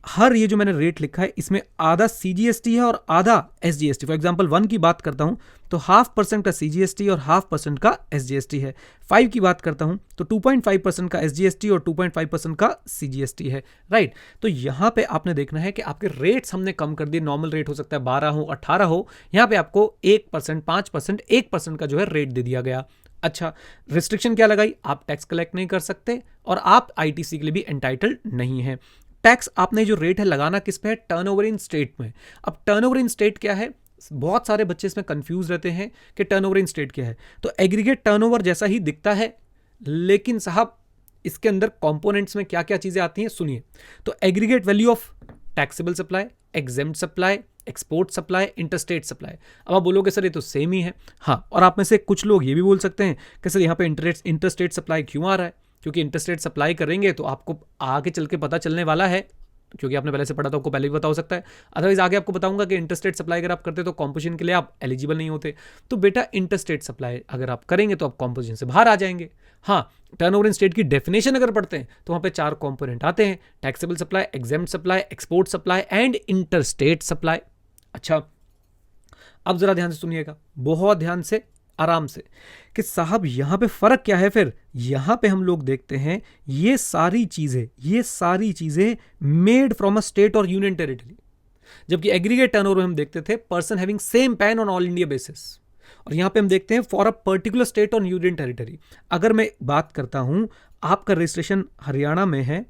हर ये जो मैंने रेट लिखा है इसमें आधा सीजीएसटी है और आधा एसजीएसटी। फॉर एग्जांपल 1 की बात करता हूं तो 0.5% का सीजीएसटी और 0.5% का एसजीएसटी है। 5 की बात करता हूं तो 2.5% का एसजीएसटी और 2.5% का सीजीएसटी है, राइट। तो यहां पे आपने देखना है कि आपके रेट्स हमने कम कर दिए। नॉर्मल रेट हो सकता है 12 हो, 18 हो, यहां पे आपको 1%, 5%, 1% का जो है रेट दे दिया गया। अच्छा, रिस्ट्रिक्शन क्या लगाई? आप टैक्स कलेक्ट नहीं कर सकते और आप आईटीसी के लिए भी एंटाइटल्ड नहीं है। टैक्स आपने जो रेट है लगाना किस पे है? टर्नओवर इन स्टेट में। अब टर्नओवर इन स्टेट क्या है? बहुत सारे बच्चे इसमें कंफ्यूज रहते हैं कि टर्नओवर इन स्टेट क्या है। तो एग्रीगेट टर्नओवर जैसा ही दिखता है, लेकिन साहब इसके अंदर कंपोनेंट्स में क्या क्या चीजें आती हैं सुनिए। तो aggregate value of taxable supply, exempt supply, export supply, interstate supply. अब आप बोलोगे सर ये तो सेम ही है। हाँ, और आप में से कुछ लोग ये भी बोल सकते हैं कि सर यहाँ पे इंटरस्टेट सप्लाई क्यों आ रहा है? क्योंकि इंटरस्टेट सप्लाई करेंगे तो आपको आगे चल के पता चलने वाला है, क्योंकि आपने पहले से पढ़ा था, आपको पहले भी पता हो सकता है। अदरवाइज आगे आपको बताऊंगा कि इंटरस्टेट सप्लाई अगर आप करते तो कॉम्पोजिशन के लिए आप एलिजिबल नहीं होते। तो बेटा इंटरस्टेट सप्लाई अगर आप करेंगे तो आप कॉम्पोजिशन से बाहर आ जाएंगे। हाँ, टर्नओवर इन स्टेट की डेफिनेशन अगर पढ़ते हैं तो वहां पे 4 कंपोनेंट आते हैं: taxable supply, exempt supply, export supply and interstate supply. अच्छा, अब जरा ध्यान से सुनिएगा, बहुत ध्यान से, आराम से, कि साहब यहां पे फर्क क्या है। फिर यहां पे हम लोग देखते हैं ये सारी चीजें मेड फ्रॉम अ स्टेट और यूनियन टेरिटरी, जबकि एग्रीगेट टर्नओवर में हम देखते the person having same PAN on all India basis, और यहां पे हम देखते हैं फॉर अ पर्टिकुलर स्टेट और यूनियन टेरिटरी। अगर मैं बात करता हूं आपका रजिस्ट्रेशन हरियाणा में है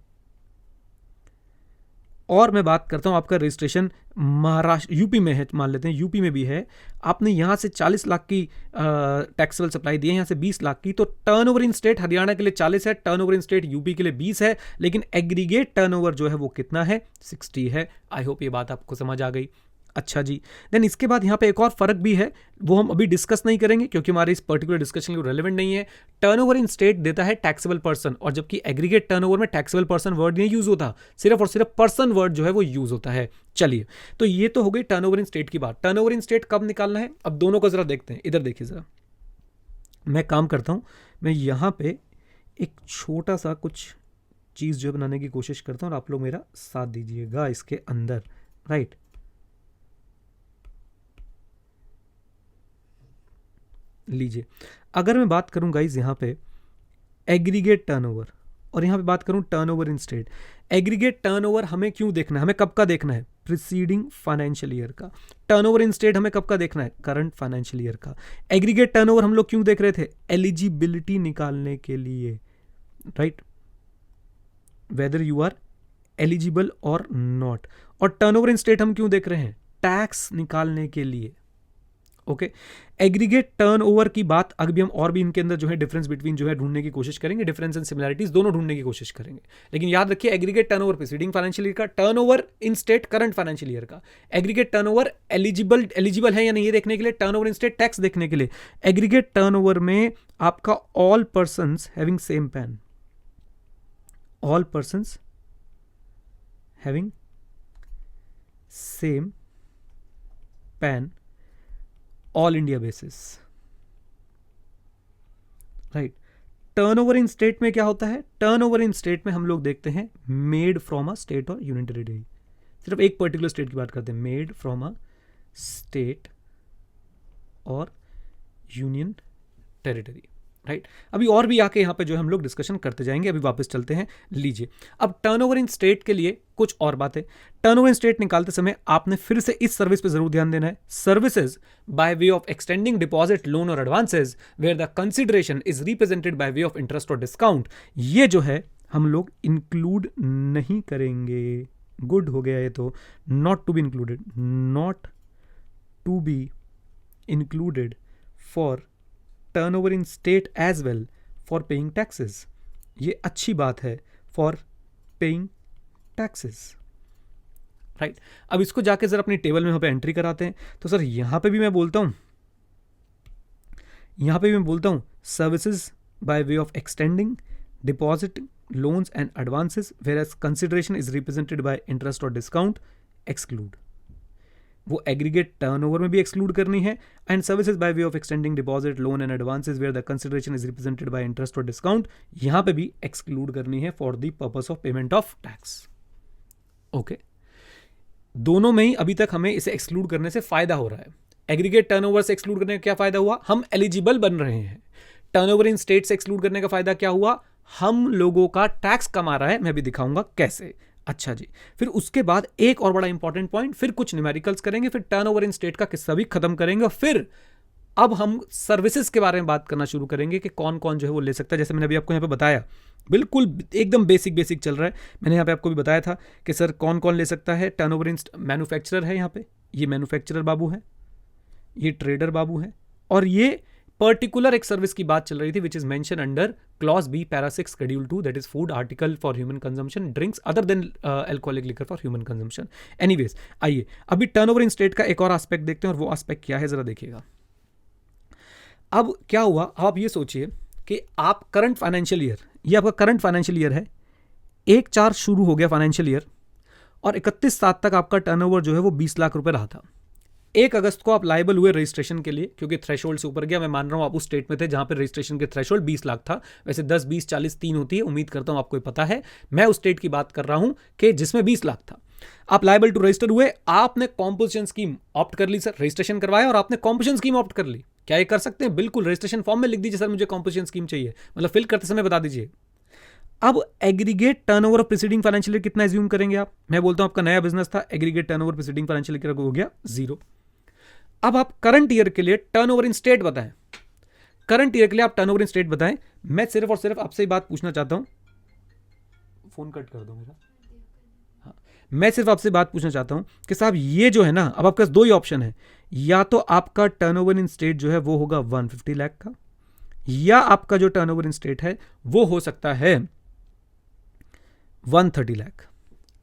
और मैं बात करता हूं आपका रजिस्ट्रेशन महाराष्ट्र यूपी में है, मान लेते हैं यूपी में भी है, आपने यहां से 40 लाख की टैक्सेबल सप्लाई दी है, यहां से 20 लाख की, तो टर्नओवर इन स्टेट हरियाणा के लिए 40 है, टर्नओवर इन स्टेट यूपी के लिए 20 है, लेकिन एग्रीगेट टर्नओवर जो है वो कितना है? 60 है। आई होप ये बात आपको समझ आ गई। अच्छा जी, देन इसके बाद यहाँ पे एक और फर्क भी है, वो हम अभी डिस्कस नहीं करेंगे क्योंकि हमारे इस पर्टिकुलर डिस्कशन के रेलेवेंट नहीं है। टर्नओवर इन स्टेट देता है टैक्सेबल पर्सन, और जबकि एग्रीगेट टर्नओवर में टैक्सेबल पर्सन वर्ड नहीं यूज होता, सिर्फ और सिर्फ पर्सन वर्ड जो है वो यूज होता है। चलिए, तो ये तो हो गई टर्नओवर इन स्टेट की बात। टर्नओवर इन स्टेट कब निकालना है? अब दोनों को जरा देखते हैं, इधर देखिए जरा। मैं काम करता हूं, मैं यहां पे एक छोटा सा कुछ चीज जो बनाने की कोशिश करता हूं और आप लोग मेरा साथ दीजिएगा इसके अंदर, राइट। लीजिए, अगर मैं बात करूं गाइज यहां पे एग्रीगेट टर्नओवर और यहां पे बात करूं turnover in state. Aggregate turnover हमें क्यों देखना है? हमें कब का देखना है? प्रीसीडिंग फाइनेंशियल ईयर का। टर्नओवर इन स्टेट हमें कब का देखना है? करंट फाइनेंशियल ईयर का। एग्रीगेट टर्नओवर हम लोग क्यों देख रहे थे? एलिजिबिलिटी निकालने के लिए, right, whether you are eligible और नॉट। और टर्नओवर इन स्टेट हम क्यों देख रहे हैं? टैक्स निकालने के लिए। ओके, एग्रीगेट टर्नओवर की बात अभी हम और भी इनके अंदर जो है डिफरेंस बिटवीन जो है ढूंढने की कोशिश करेंगे, डिफरेंस एंड सिमिलरिटीज दोनों ढूंढने की कोशिश करेंगे। लेकिन याद रखिए, aggregate turnover preceding financial year का, turnover in state current financial year का। एग्रीगेट टर्नओवर एलिजिबल है या नहीं ये देखने के लिए, टर्नओवर इन स्टेट टैक्स देखने के लिए। एग्रीगेट टर्नओवर में आपका all persons having same pan, all persons having same pan all India basis, right. Turnover in state में क्या होता है? टर्नओवर इन स्टेट में हम लोग देखते हैं मेड फ्रॉम अ स्टेट और यूनियन टेरिटरी। सिर्फ एक पर्टिकुलर स्टेट की बात करते हैं, मेड फ्रॉम अ स्टेट और यूनियन टेरिटरी, राइट। अभी और भी आके यहां पे जो हम लोग डिस्कशन करते जाएंगे, अभी वापस चलते हैं। लीजिए, अब टर्नओवर इन स्टेट के लिए कुछ और बातें। टर्नओवर इन स्टेट निकालते समय आपने फिर से इस सर्विस पे जरूर ध्यान देना है, services by way of extending deposit, loan और advances where the consideration is represented by way of interest और डिस्काउंट। ये जो है हम लोग इंक्लूड नहीं करेंगे। गुड हो गया ये तो, not to be included, not to be included for turnover in state as well for paying taxes. ये अच्छी बात है, फॉर पेइंग टैक्सेस, राइट। अब इसको जाके जरा अपनी टेबल में यहाँ पे एंट्री कराते हैं। तो सर यहां पे भी मैं बोलता हूं services by way of extending deposit, loans and advances where as consideration is represented by interest और डिस्काउंट, एक्सक्लूड। वो एग्रीगेट टर्नओवर में भी एक्सक्लूड करनी है, and services by way of extending deposit, loan and advances where the consideration is represented by interest और discount, यहां पे भी एक्सक्लूड करनी है for the purpose of payment of tax. Okay, दोनों में ही अभी तक हमें इसे एक्सक्लूड करने से फायदा हो रहा है। एग्रीगेट टर्नओवर से एक्सक्लूड करने का क्या फायदा हुआ? हम एलिजिबल बन रहे हैं। टर्नओवर इन स्टेट से एक्सक्लूड करने का फायदा क्या हुआ? हम लोगों का टैक्स कम आ रहा है। मैं भी दिखाऊंगा कैसे। अच्छा जी, फिर उसके बाद एक और बड़ा इंपॉर्टेंट पॉइंट, फिर कुछ न्यूमेरिकल्स करेंगे, फिर टर्नओवर इन स्टेट का किस्सा भी खत्म करेंगे, और फिर अब हम सर्विसेज के बारे में बात करना शुरू करेंगे कि कौन कौन जो है वो ले सकता है। जैसे मैंने अभी आपको यहाँ पे बताया, बिल्कुल एकदम बेसिक चल रहा है। मैंने यहाँ पे आपको भी बताया था कि सर कौन कौन ले सकता है। टर्नओवर इन मैन्युफैक्चरर है, यहाँ पे ये मैन्युफैक्चरर बाबू है, ये ट्रेडर बाबू है, और ये पर्टिकुलर एक सर्विस की बात चल रही थी which is mention under clause B para 6 schedule 2, that is food article for human consumption, drinks other than alcoholic liquor for human consumption. Anyways, आइए अभी टर्नओवर इन स्टेट का एक और एस्पेक्ट देखते हैं, और वो एस्पेक्ट क्या है जरा देखिएगा। अब क्या हुआ, आप ये सोचिए कि आप करंट फाइनेंशियल ईयर, ये आपका करंट फाइनेंशियल ईयर है, 1/4 शुरू हो गया फाइनेंशियल ईयर, और 31/7 तक आपका टर्नओवर जो है वो 20 लाख रुपए रहा था। 1 अगस्त को आप लाइबल हुए रजिस्ट्रेशन के लिए, क्योंकि थ्रेशोल्ड से ऊपर गया। मैं मान रहा हूं आप उस स्टेट में थे जहां पर रजिस्ट्रेशन के थ्रेशोल्ड 20 लाख था। वैसे 10, 20, 40, 3 होती है, उम्मीद करता हूं आपको ये पता है। मैं उस स्टेट की बात कर रहा हूं कि जिसमें 20 लाख था। आप लाइबल टू रजिस्टर हुए, आपने कॉम्पोजिशन स्कीम ऑप्ट कर ली, सर रजिस्ट्रेशन करवाया और आपने कॉम्पोजिशन स्कीम ऑप्ट कर ली। क्या ये कर सकते हैं? बिल्कुल, रजिस्ट्रेशन फॉर्म में लिख दीजिए सर मुझे कॉम्पोजिशन स्कीम चाहिए, मतलब फिल करते समय बता दीजिए। अब aggregate turnover of preceding financial year कितना एज्यूम करेंगे आप? मैं बोलता हूं आपका नया बिजनेस था, aggregate turnover preceding financial year हो गया 0। अब आप करंट ईयर के लिए टर्नओवर इन स्टेट बताएं, करंट ईयर के लिए आप टर्नओवर इन स्टेट बताएं। मैं सिर्फ और सिर्फ आपसे ही बात पूछना चाहता हूं, फोन कट कर दो मेरा। हाँ, मैं सिर्फ आपसे बात पूछना चाहता हूं कि साहब ये जो है ना, अब आपके पास 2 ही ऑप्शन है, या तो आपका टर्नओवर इन स्टेट जो है वो होगा 150 लाख का, या आपका जो टर्नओवर इन स्टेट है वो हो सकता है 130 लाख।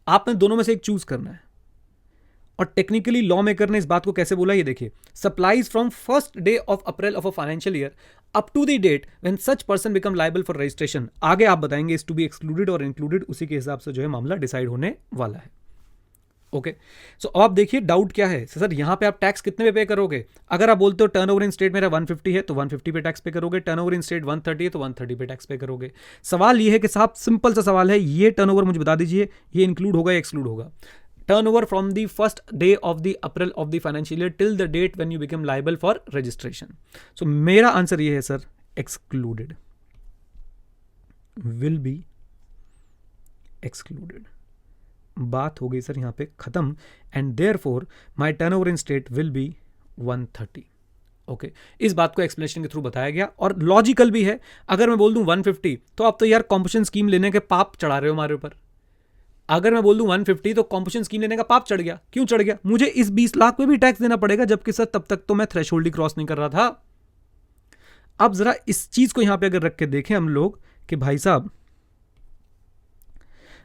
आपने दोनों में से एक चूज करना है। और टेक्निकली लॉ मेकर ने इस बात को कैसे बोला, ये देखिए, supplies from first day of April of a financial year up to the date when such person become liable for registration. आगे आप बताएंगे इज टू बी एक्सक्लूडेड और इंक्लूडेड, उसी के हिसाब से जो है मामला डिसाइड होने वाला है। ओके, सो अब आप देखिए डाउट क्या है सर, यहां पे आप टैक्स कितने पे पे करोगे? अगर आप बोलते हो टर्नओवर इन स्टेट मेरा 150 है तो 150 पे टैक्स पे करोगे, टर्नओवर इन स्टेट 130 है तो 130 पे टैक्स पे करोगे। सवाल ये है कि साहब सिंपल सा सवाल है, ये टर्नओवर मुझे बता दीजिए, ये इंक्लूड होगा या एक्सक्लूड होगा? Turnover from the first day of the April of the financial year till the date when you become liable for registration. So मेरा आंसर ये है sir, excluded, will be excluded. बात हो गई सर यहां पे खत्म, and therefore my turnover in state will be 130। Okay, इस बात को एक्सप्लेनेशन के थ्रू बताया गया और लॉजिकल भी है। अगर मैं बोल दूं 150 तो आप तो यार कॉम्पोजिशन स्कीम लेने के पाप चढ़ा रहे हो हमारे ऊपर। अगर मैं बोल दूं 150 तो कॉम्पोजिशन स्कीम लेने का पाप चढ़ गया। क्यों चढ़ गया? मुझे इस 20 लाख पे भी टैक्स देना पड़ेगा, जबकि सर तब तक तो मैं थ्रेशोल्ड ही क्रॉस नहीं कर रहा था। अब जरा इस चीज को यहां पे अगर रख के देखें हम लोग कि भाई साहब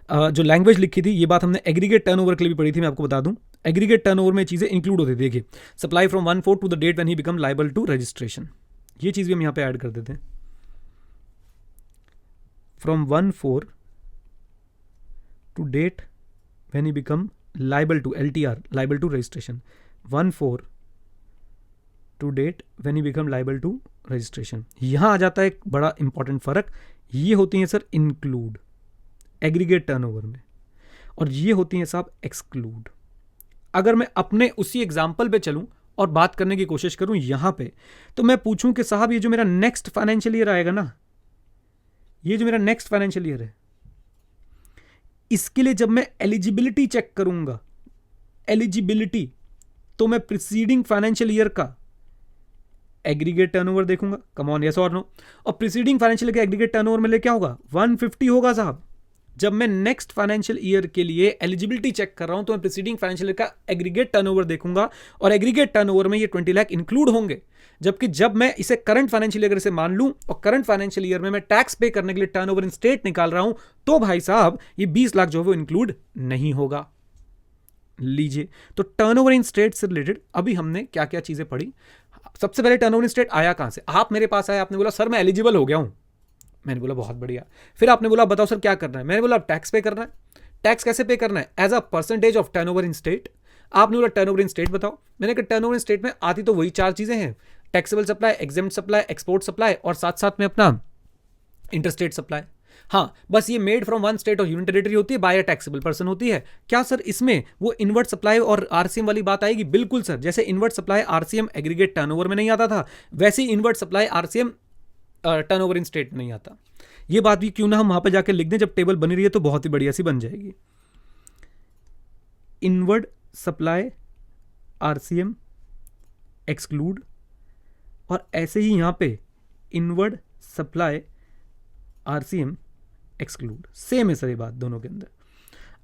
जो लैंग्वेज लिखी थी, ये बात हमने एग्रीगेट टर्नओवर के लिए भी पढ़ी थी, मैं आपको बता दूं। एग्रीगेट टर्नओवर में चीजें इंक्लूड होती थी। देखिए, supply from 1/4 to the date when he become liable to registration, ये चीज भी हम यहां पे ऐड कर देते हैं। From 1/4 to date when he become liable to LTR, liable to registration, 1/4 to date when he become liable to registration. यहां आ जाता है एक बड़ा इंपॉर्टेंट फर्क, ये होती है सर इंक्लूड एग्रीगेट टर्नओवर में, और ये होती हैं साहब एक्सक्लूड। अगर मैं अपने उसी एग्जाम्पल पे चलूं और बात करने की कोशिश करूं यहां पे, तो मैं पूछूं कि साहब ये जो मेरा नेक्स्ट फाइनेंशियल ईयर आएगा ना, ये जो मेरा नेक्स्ट फाइनेंशियल ईयर है, इसके लिए जब मैं एलिजिबिलिटी चेक करूंगा, एलिजिबिलिटी, तो मैं प्रीसीडिंग फाइनेंशियल ईयर का एग्रीगेट टर्नओवर देखूंगा। कम ऑन, यस और नो? और प्रीसीडिंग फाइनेंशियल ईयर का एग्रीगेट टर्नओवर में ले क्या होगा? 150 होगा साहब। जब मैं नेक्स्ट फाइनेंशियल ईयर के लिए एलिजिबिलिटी चेक कर रहा हूं तो मैं प्रीसीडिंग फाइनेंशियल ईयर का एग्रीगेट टर्नओवर देखूंगा, और एग्रीगेट टर्नओवर में ये 20 लाख इंक्लूड होंगे। जबकि जब मैं इसे करंट फाइनेंशियल ईयर से मान लूं और करंट फाइनेंशियल ईयर में मैं टैक्स पे करने के लिए टर्नओवर इन स्टेट निकाल रहा हूं, तो भाई साहब ये 20 लाख जो है वो इंक्लूड नहीं होगा। लीजिए, तो टर्नओवर इन स्टेट से रिलेटेड अभी हमने क्या क्या चीजें पढ़ी। सबसे पहले टर्नओवर इन स्टेट आया कहां से? आप मेरे पास आए, आपने बोला सर मैं एलिजिबल हो गया हूं। मैंने बोला बहुत बढ़िया। फिर आपने बोला बताओ सर क्या करना है? मैंने बोला टैक्स पे करना है। टैक्स कैसे पे करना है? As a percentage of turnover in state. आपने बोला टर्नओवर इन स्टेट बताओ। मैंने कहा टर्नओवर इन स्टेट में आती तो वही 4 चीजें हैं, taxable supply, exempt supply, export supply, और साथ साथ में अपना इंटरस्टेट सप्लाई। हाँ, बस ये मेड फ्रॉम वन स्टेट और यूनियन टेरिटरी होती है, बाय अ टैक्सेबल पर्सन होती है। क्या सर इसमें वो इनवर्ट सप्लाई और आरसीएम वाली बात आएगी? बिल्कुल सर, जैसे inward supply RCM aggregate turnover में नहीं आता था, वैसे ही inward supply RCM turnover in state नहीं आता। ये बात भी क्यों ना हम वहां पे जाके लिख दें, जब टेबल बनी रही है तो बहुत ही बढ़िया सी बन जाएगी। इनवर्ड सप्लाई आरसीएम एक्सक्लूड और ऐसे ही यहाँ पे inward supply RCM exclude, same है सर ये बात दोनों के अंदर।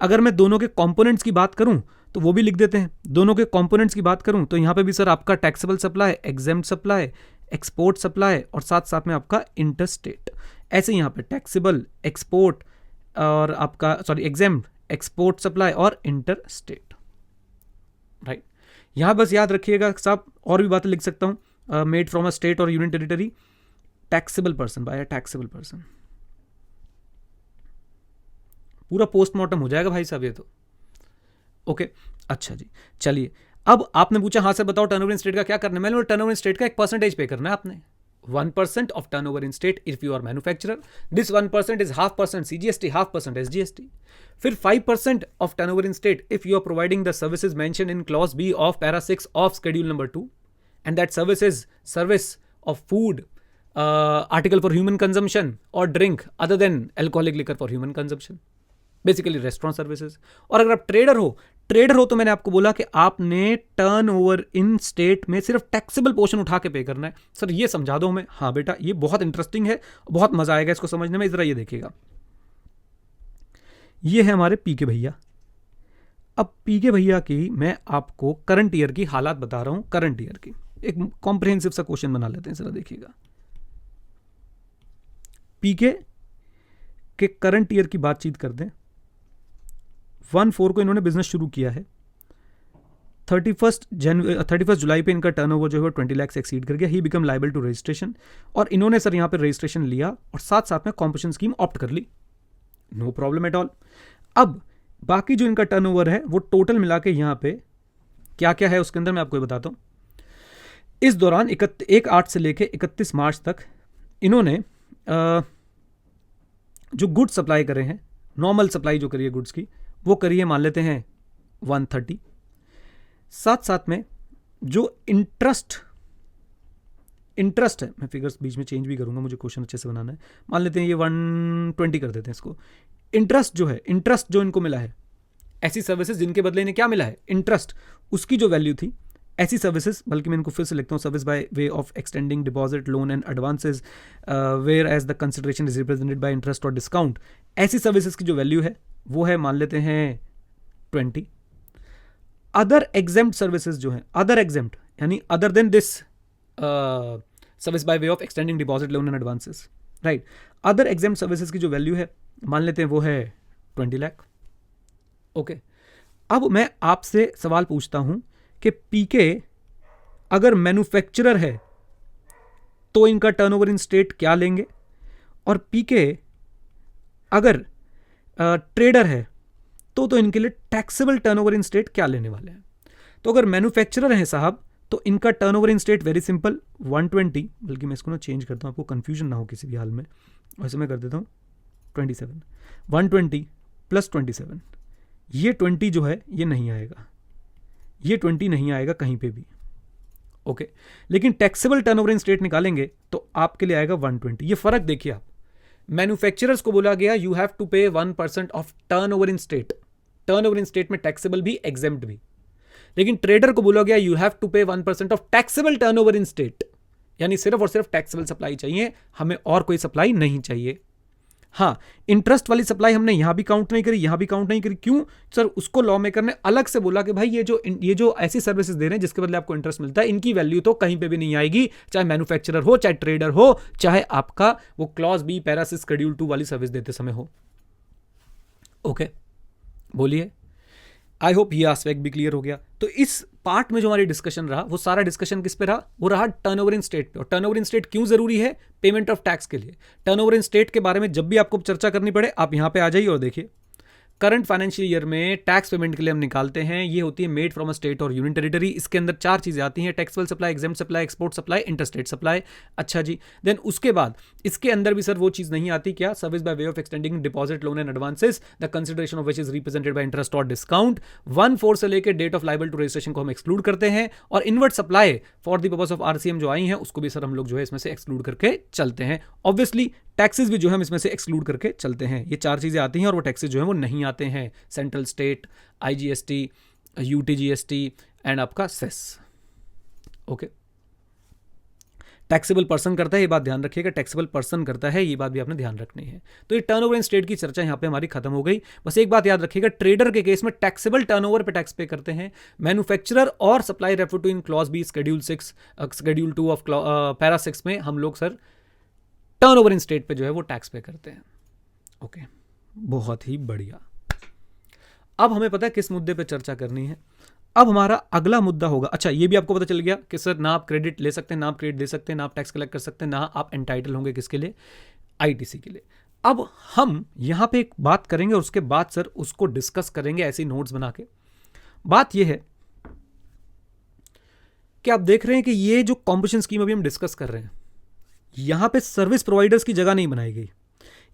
अगर मैं दोनों के कंपोनेंट्स की बात करूं तो वो भी लिख देते हैं। दोनों के कंपोनेंट्स की बात करूं तो यहां पे भी सर आपका taxable supply, exempt supply, export supply और साथ साथ में आपका इंटरस्टेट। ऐसे यहां पे टैक्सेबल, एक्सपोर्ट और आपका एग्जेम्प्ट, एक्सपोर्ट सप्लाई और इंटरस्टेट, राइट। यहां बस याद रखिएगा साहब, और भी बातें लिख सकता हूं, मेड फ्रॉम अ स्टेट और union territory, taxable person, by a taxable person. पूरा पोस्टमार्टम हो जाएगा भाई साहब ये तो। ओके अच्छा जी, चलिए अब आपने पूछा हाँ सर बताओ टर्नओवर इन स्टेट का क्या करना है। मैंने टर्नओवर इन स्टेट का एक परसेंटेज पे करना है आपने, 1% of turnover in state if you are manufacturer. This 1% is 0.5% CGST, 0.5% SGST। फिर 5% of turnover in state if you are providing the services mention in clause B of para 6 of schedule number 2 and that service is service of food, article for human consumption और drink other than alcoholic liquor for human consumption, basically restaurant services. और अगर आप trader हो तो मैंने आपको बोला कि आपने टर्नओवर इन स्टेट में सिर्फ टैक्सेबल पोर्शन उठा के पे करना है। सर ये समझा दो हमें। हाँ बेटा ये बहुत इंटरेस्टिंग है, बहुत मजा आएगा इसको समझने में। जरा ये देखिएगा, ये है हमारे पीके भैया। अब पीके भैया की मैं आपको करंट ईयर की हालात बता रहा हूं, करंट ईयर की एक कॉम्प्रिहेंसिव सा क्वेश्चन बना लेते हैं। जरा देखिएगा, पीके के करंट ईयर की बातचीत कर दें। 1/4 को इन्होंने बिजनेस शुरू किया है, 31 जुलाई पे इनका टर्नओवर जो है 20 लाख से एक्सीड कर गया। He become liable to registration, और इन्होंने सर यहाँ पे रजिस्ट्रेशन लिया और साथ साथ में कॉम्पोजिशन स्कीम ऑप्ट कर ली, नो प्रॉब्लम एट ऑल। अब बाकी जो इनका टर्नओवर है वो टोटल मिला के यहाँ पे क्या क्या है उसके अंदर मैं आपको बताता हूँ। इस दौरान 1/8 से लेके 31 मार्च तक इन्होंने जो गुड्स सप्लाई करे हैं, नॉर्मल सप्लाई जो करी है गुड्स की, वो करिए मान लेते हैं 130। साथ साथ में जो इंटरेस्ट है, मैं फिगर्स बीच में चेंज भी करूंगा, मुझे क्वेश्चन अच्छे से बनाना है। मान लेते हैं ये 120 कर देते हैं इसको। इंटरेस्ट जो इनको मिला है, ऐसी सर्विसेज जिनके बदले इन्हें क्या मिला है, इंटरेस्ट, उसकी जो वैल्यू थी, ऐसी सर्विसेज, बल्कि मैं इनको फिर से लिखता हूँ, service by way of extending deposit, loan and advances where as the consideration is represented by interest और डिस्काउंट। ऐसी सर्विसेज की जो वैल्यू है वो है मान लेते हैं 20। अदर एग्जेम्प्ट सर्विसेज जो है, अदर एग्जेम्प्ट यानी other than this service by way of extending deposit, loan and advances, right. Other exempt services की जो वैल्यू है मान लेते हैं वो है 20 लाख। ओके, अब मैं आपसे सवाल पूछता हूं कि पीके अगर मैन्युफैक्चरर है तो इनका टर्नओवर इन स्टेट क्या लेंगे, और पीके अगर ट्रेडर है तो इनके लिए टैक्सेबल टर्नओवर इन स्टेट क्या लेने वाले हैं। तो अगर मैन्युफैक्चरर है साहब तो इनका turnover in state very simple 120, बल्कि मैं इसको ना चेंज करता हूं आपको कंफ्यूजन ना हो किसी भी हाल में, वैसे मैं कर देता हूं 27, 120 प्लस 27, ये 20 जो है ये नहीं आएगा, ये 20 नहीं आएगा कहीं पे भी। ओके, लेकिन टैक्सेबल टर्नओवर इन स्टेट निकालेंगे तो आपके लिए आएगा 120। ये फर्क देखिए आप, मैन्युफैक्चरर्स को बोला गया यू हैव टू पे 1% of turnover in state, turnover in state में टैक्सेबल भी एग्जेम्प्ट भी, लेकिन ट्रेडर को बोला गया यू हैव टू पे 1% of taxable turnover in state, यानी सिर्फ और सिर्फ टैक्सेबल सप्लाई चाहिए हमें, और कोई सप्लाई नहीं चाहिए। हाँ, इंटरेस्ट वाली सप्लाई हमने यहां भी काउंट नहीं करी, यहां भी काउंट नहीं करी, क्यों सर? उसको लॉ मेकर ने अलग से बोला कि भाई ये जो ऐसी सर्विसेज दे रहे हैं जिसके बदले आपको इंटरेस्ट मिलता है, इनकी वैल्यू तो कहीं पे भी नहीं आएगी, चाहे मैन्युफैक्चरर हो, चाहे ट्रेडर हो, चाहे आपका वो क्लॉज बी पैरा 6 शेड्यूल 2 वाली सर्विस देते समय हो। ओके, बोलिए, आई होप ये आस्पेक्ट भी क्लियर हो गया। तो इस पार्ट में जो हमारी डिस्कशन रहा वो सारा डिस्कशन किस पे रहा, वो रहा टर्नओवर इन स्टेट पे। और टर्नओवर इन स्टेट क्यों जरूरी है? पेमेंट ऑफ टैक्स के लिए। टर्नओवर इन स्टेट के बारे में जब भी आपको चर्चा करनी पड़े आप यहां पे आ जाइए और देखिए, करंट फाइनेंशियल ईयर में टैक्स पेमेंट के लिए हम निकालते हैं, ये होती है मेड फ्रॉम अ स्टेट और यूनियन टेरिटरी। इसके अंदर 4 चीजें आती हैं, taxable supply, exempt supply, export supply, interstate supply. अच्छा जी, देन उसके बाद इसके अंदर भी सर वो चीज नहीं आती, क्या? Service by way of extending deposit, loan and advances, the consideration of which is represented by interest और डिस्काउंट। 1/4 से लेकर date of liable to registration को हम एक्सक्लूड करते हैं, और invert supply for the purpose of RCM जो आई है उसको भी सर हम लोग जो है इसमें से एक्सक्लूड करके चलते हैं। ऑब्वियसली टैक्सेस भी जो है हम इसमें से एक्सक्लूड करके चलते हैं। ये 4 चीजें आती हैं और वो टैक्सेस जो है वो नहीं आते हैं, central state, IGST, UTGST and आपका सेस। ओके, टैक्सेबल पर्सन करता है, ये बात ध्यान रखिएगा, टैक्सेबल पर्सन करता है, ये बात भी आपने ध्यान रखनी है। तो ये टर्नओवर इन स्टेट की चर्चा यहाँ पे हमारी खत्म हो गई। बस एक बात याद रखिएगा, ट्रेडर के केस में टैक्सेबल टर्नओवर पे टैक्स पे करते हैं, मैन्युफैक्चरर और supply refer to in clause B schedule 6 schedule 2 of para 6 में हम लोग सर टर्नओवर इन स्टेट पे जो है वो टैक्स पे करते हैं। ओके, बहुत ही बढ़िया। अब हमें पता है किस मुद्दे पे चर्चा करनी है। अब हमारा अगला मुद्दा होगा, अच्छा ये भी आपको पता चल गया कि सर ना आप क्रेडिट ले सकते हैं, ना आप क्रेडिट दे सकते हैं, ना आप टैक्स कलेक्ट कर सकते हैं, ना आप एंटाइटल होंगे किसके लिए, आईटीसी के लिए। अब हम यहां पे एक बात करेंगे और उसके बाद सर उसको डिस्कस करेंगे ऐसे नोट्स बना के। बात यह है कि आप देख रहे हैं कि ये जो कॉम्पिटिशन स्कीम अभी हम डिस्कस कर रहे हैं, यहां पे सर्विस प्रोवाइडर्स की जगह नहीं बनाई गई।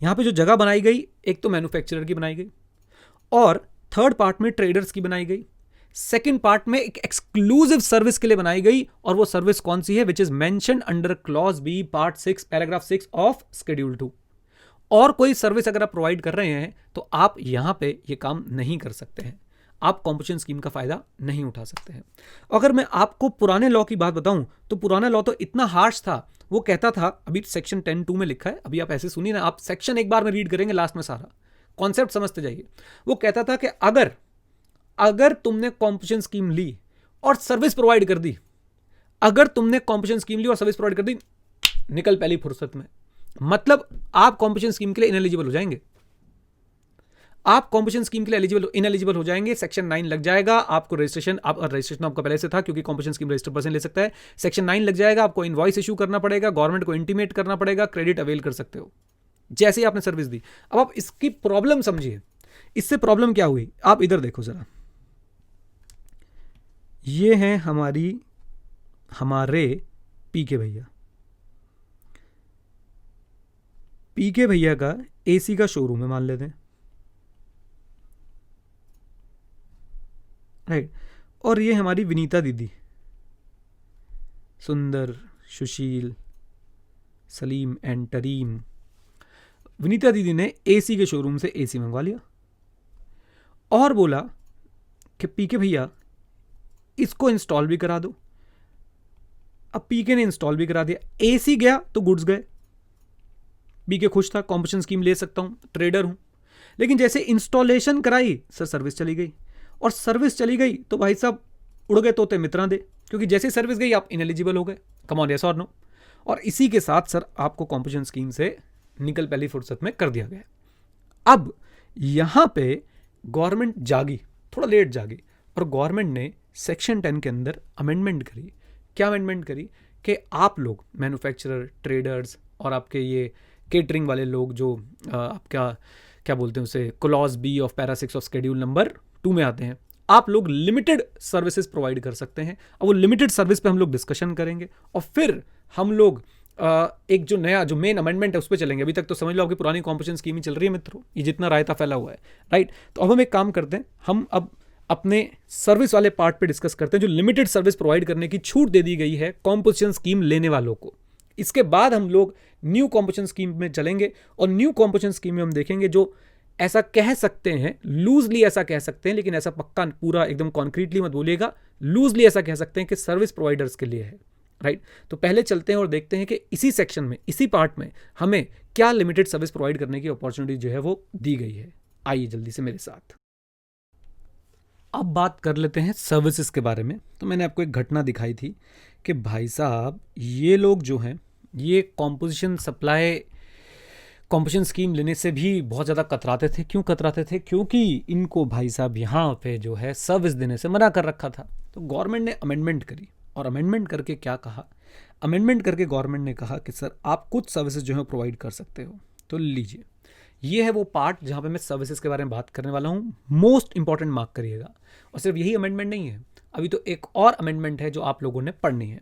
यहां पे जो जगह बनाई गई, एक तो मैन्युफैक्चरर की बनाई गई और थर्ड पार्ट में ट्रेडर्स की बनाई गई, सेकेंड पार्ट में एक एक्सक्लूसिव सर्विस के लिए बनाई गई। और वो सर्विस कौन सी है, which is mentioned under clause B part 6 paragraph 6 of schedule 2। और कोई सर्विस अगर आप प्रोवाइड कर रहे हैं तो आप यहां पे ये काम नहीं कर सकते हैं, आप कॉम्पिटिशन स्कीम का फायदा नहीं उठा सकते हैं। अगर मैं आपको पुराने लॉ की बात बताऊं तो पुराना लॉ तो इतना हार्श था, वो कहता था, अभी सेक्शन 10(2) में लिखा है, अभी आप ऐसे सुनिए ना, आप सेक्शन एक बार में रीड करेंगे, लास्ट में सारा कॉन्सेप्ट समझते जाइए। वो कहता था कि अगर तुमने कॉम्पिटिशन स्कीम ली और सर्विस प्रोवाइड कर दी, अगर तुमने कॉम्पिटिशन स्कीम ली और सर्विस प्रोवाइड कर दी, निकल पहली फुर्सत में, मतलब आप कॉम्पिटिशन स्कीम के लिए इनएलिजिबल हो जाएंगे। आप कॉम्पिटिशन स्कीम के लिए इनएलिजिबल हो जाएंगे, सेक्शन 9 लग जाएगा आपको, रजिस्ट्रेशन आपका पहले से था क्योंकि कॉम्पिटिशन स्कीम रजिस्टर्ड पर्सन ले सकता है। सेक्शन 9 लग जाएगा, आपको इनवॉइस इशू करना पड़ेगा, गवर्नमेंट को इंटीमेट करना पड़ेगा, क्रेडिट अवेल कर सकते हो जैसे ही आपने सर्विस दी। अब आप इसकी प्रॉब्लम समझिए, इससे प्रॉब्लम क्या हुई, आप इधर देखो जरा, ये हैं हमारे पीके भैया, पीके भैया का एसी का शोरूम है मान लेते हैं, राइट। और ये हमारी विनीता दीदी, सुंदर, सुशील, सलीम एंड तरीम। विनीता दीदी ने एसी के शोरूम से एसी मंगवा लिया और बोला कि पीके भैया इसको इंस्टॉल भी करा दो। अब पीके ने इंस्टॉल भी करा दिया, एसी गया तो गुड्स गए। पीके खुश था, कॉम्पिटिशन स्कीम ले सकता हूं, ट्रेडर हूं। लेकिन जैसे इंस्टॉलेशन कराई सर, सर्विस चली गई, और सर्विस चली गई तो भाई साहब उड़ गए तोते मित्रा दे, क्योंकि जैसे सर्विस गई आप इनएलिजिबल हो गए। कम ऑन, यस और नो। और इसी के साथ सर आपको कॉम्पिटिशन स्कीम से निकल पहली फुर्सत में कर दिया गया। अब यहां पे गवर्नमेंट जागी, थोड़ा लेट जागी, और गवर्नमेंट ने सेक्शन 10 के अंदर अमेंडमेंट करी। क्या अमेंडमेंट करी कि आप लोग मैन्युफैक्चरर, ट्रेडर्स और आपके ये केटरिंग वाले लोग जो आपका क्या बोलते हैं उसे, clause B of para 6 of schedule number 2 में आते हैं, आप लोग लिमिटेड सर्विसेज प्रोवाइड कर सकते हैं। और वो लिमिटेड सर्विस पे हम लोग डिस्कशन करेंगे और फिर हम लोग एक जो नया जो मेन अमेंडमेंट है उस पर चलेंगे। अभी तक तो समझ लो आपकी पुरानी कॉम्पिटिशन स्कीम ही चल रही है मित्रों, ये जितना रायता फैला हुआ है, राइट। तो अब हम एक काम करते हैं, हम अब अपने सर्विस वाले पार्ट पे डिस्कस करते हैं, जो लिमिटेड सर्विस प्रोवाइड करने की छूट दे दी गई है कॉम्पिटिशन स्कीम लेने वालों को। इसके बाद हम लोग न्यू कॉम्पिटिशन स्कीम में चलेंगे और न्यू कॉम्पिटिशन स्कीम में हम देखेंगे जो ऐसा कह सकते हैं, लूजली ऐसा कह सकते हैं, लेकिन ऐसा पक्का पूरा एकदम कॉन्क्रीटली मत बोलिएगा, लूजली ऐसा कह सकते हैं कि सर्विस प्रोवाइडर्स के लिए है, राइट। तो पहले चलते हैं और देखते हैं कि इसी सेक्शन में, इसी पार्ट में हमें क्या लिमिटेड सर्विस प्रोवाइड करने की अपॉर्चुनिटी जो है वो दी गई है। आइए जल्दी से मेरे साथ अब बात कर लेते हैं सर्विसेज के बारे में। तो मैंने आपको एक घटना दिखाई थी कि भाई साहब ये लोग जो हैं ये कॉम्पोजिशन सप्लाई कॉम्पिटिशन स्कीम लेने से भी बहुत ज़्यादा कतराते थे। क्यों कतराते थे? क्योंकि इनको भाई साहब यहाँ पे जो है सर्विस देने से मना कर रखा था। तो गवर्नमेंट ने अमेंडमेंट करी और अमेंडमेंट करके क्या कहा, अमेंडमेंट करके गवर्नमेंट ने कहा कि सर आप कुछ सर्विसेज जो है प्रोवाइड कर सकते हो। तो लीजिए, ये है वो पार्ट जहाँ पे मैं सर्विसेज के बारे में बात करने वाला हूँ। मोस्ट इंपॉर्टेंट मार्क करिएगा। और सिर्फ यही अमेंडमेंट नहीं है, अभी तो एक और अमेंडमेंट है जो आप लोगों ने पढ़नी है।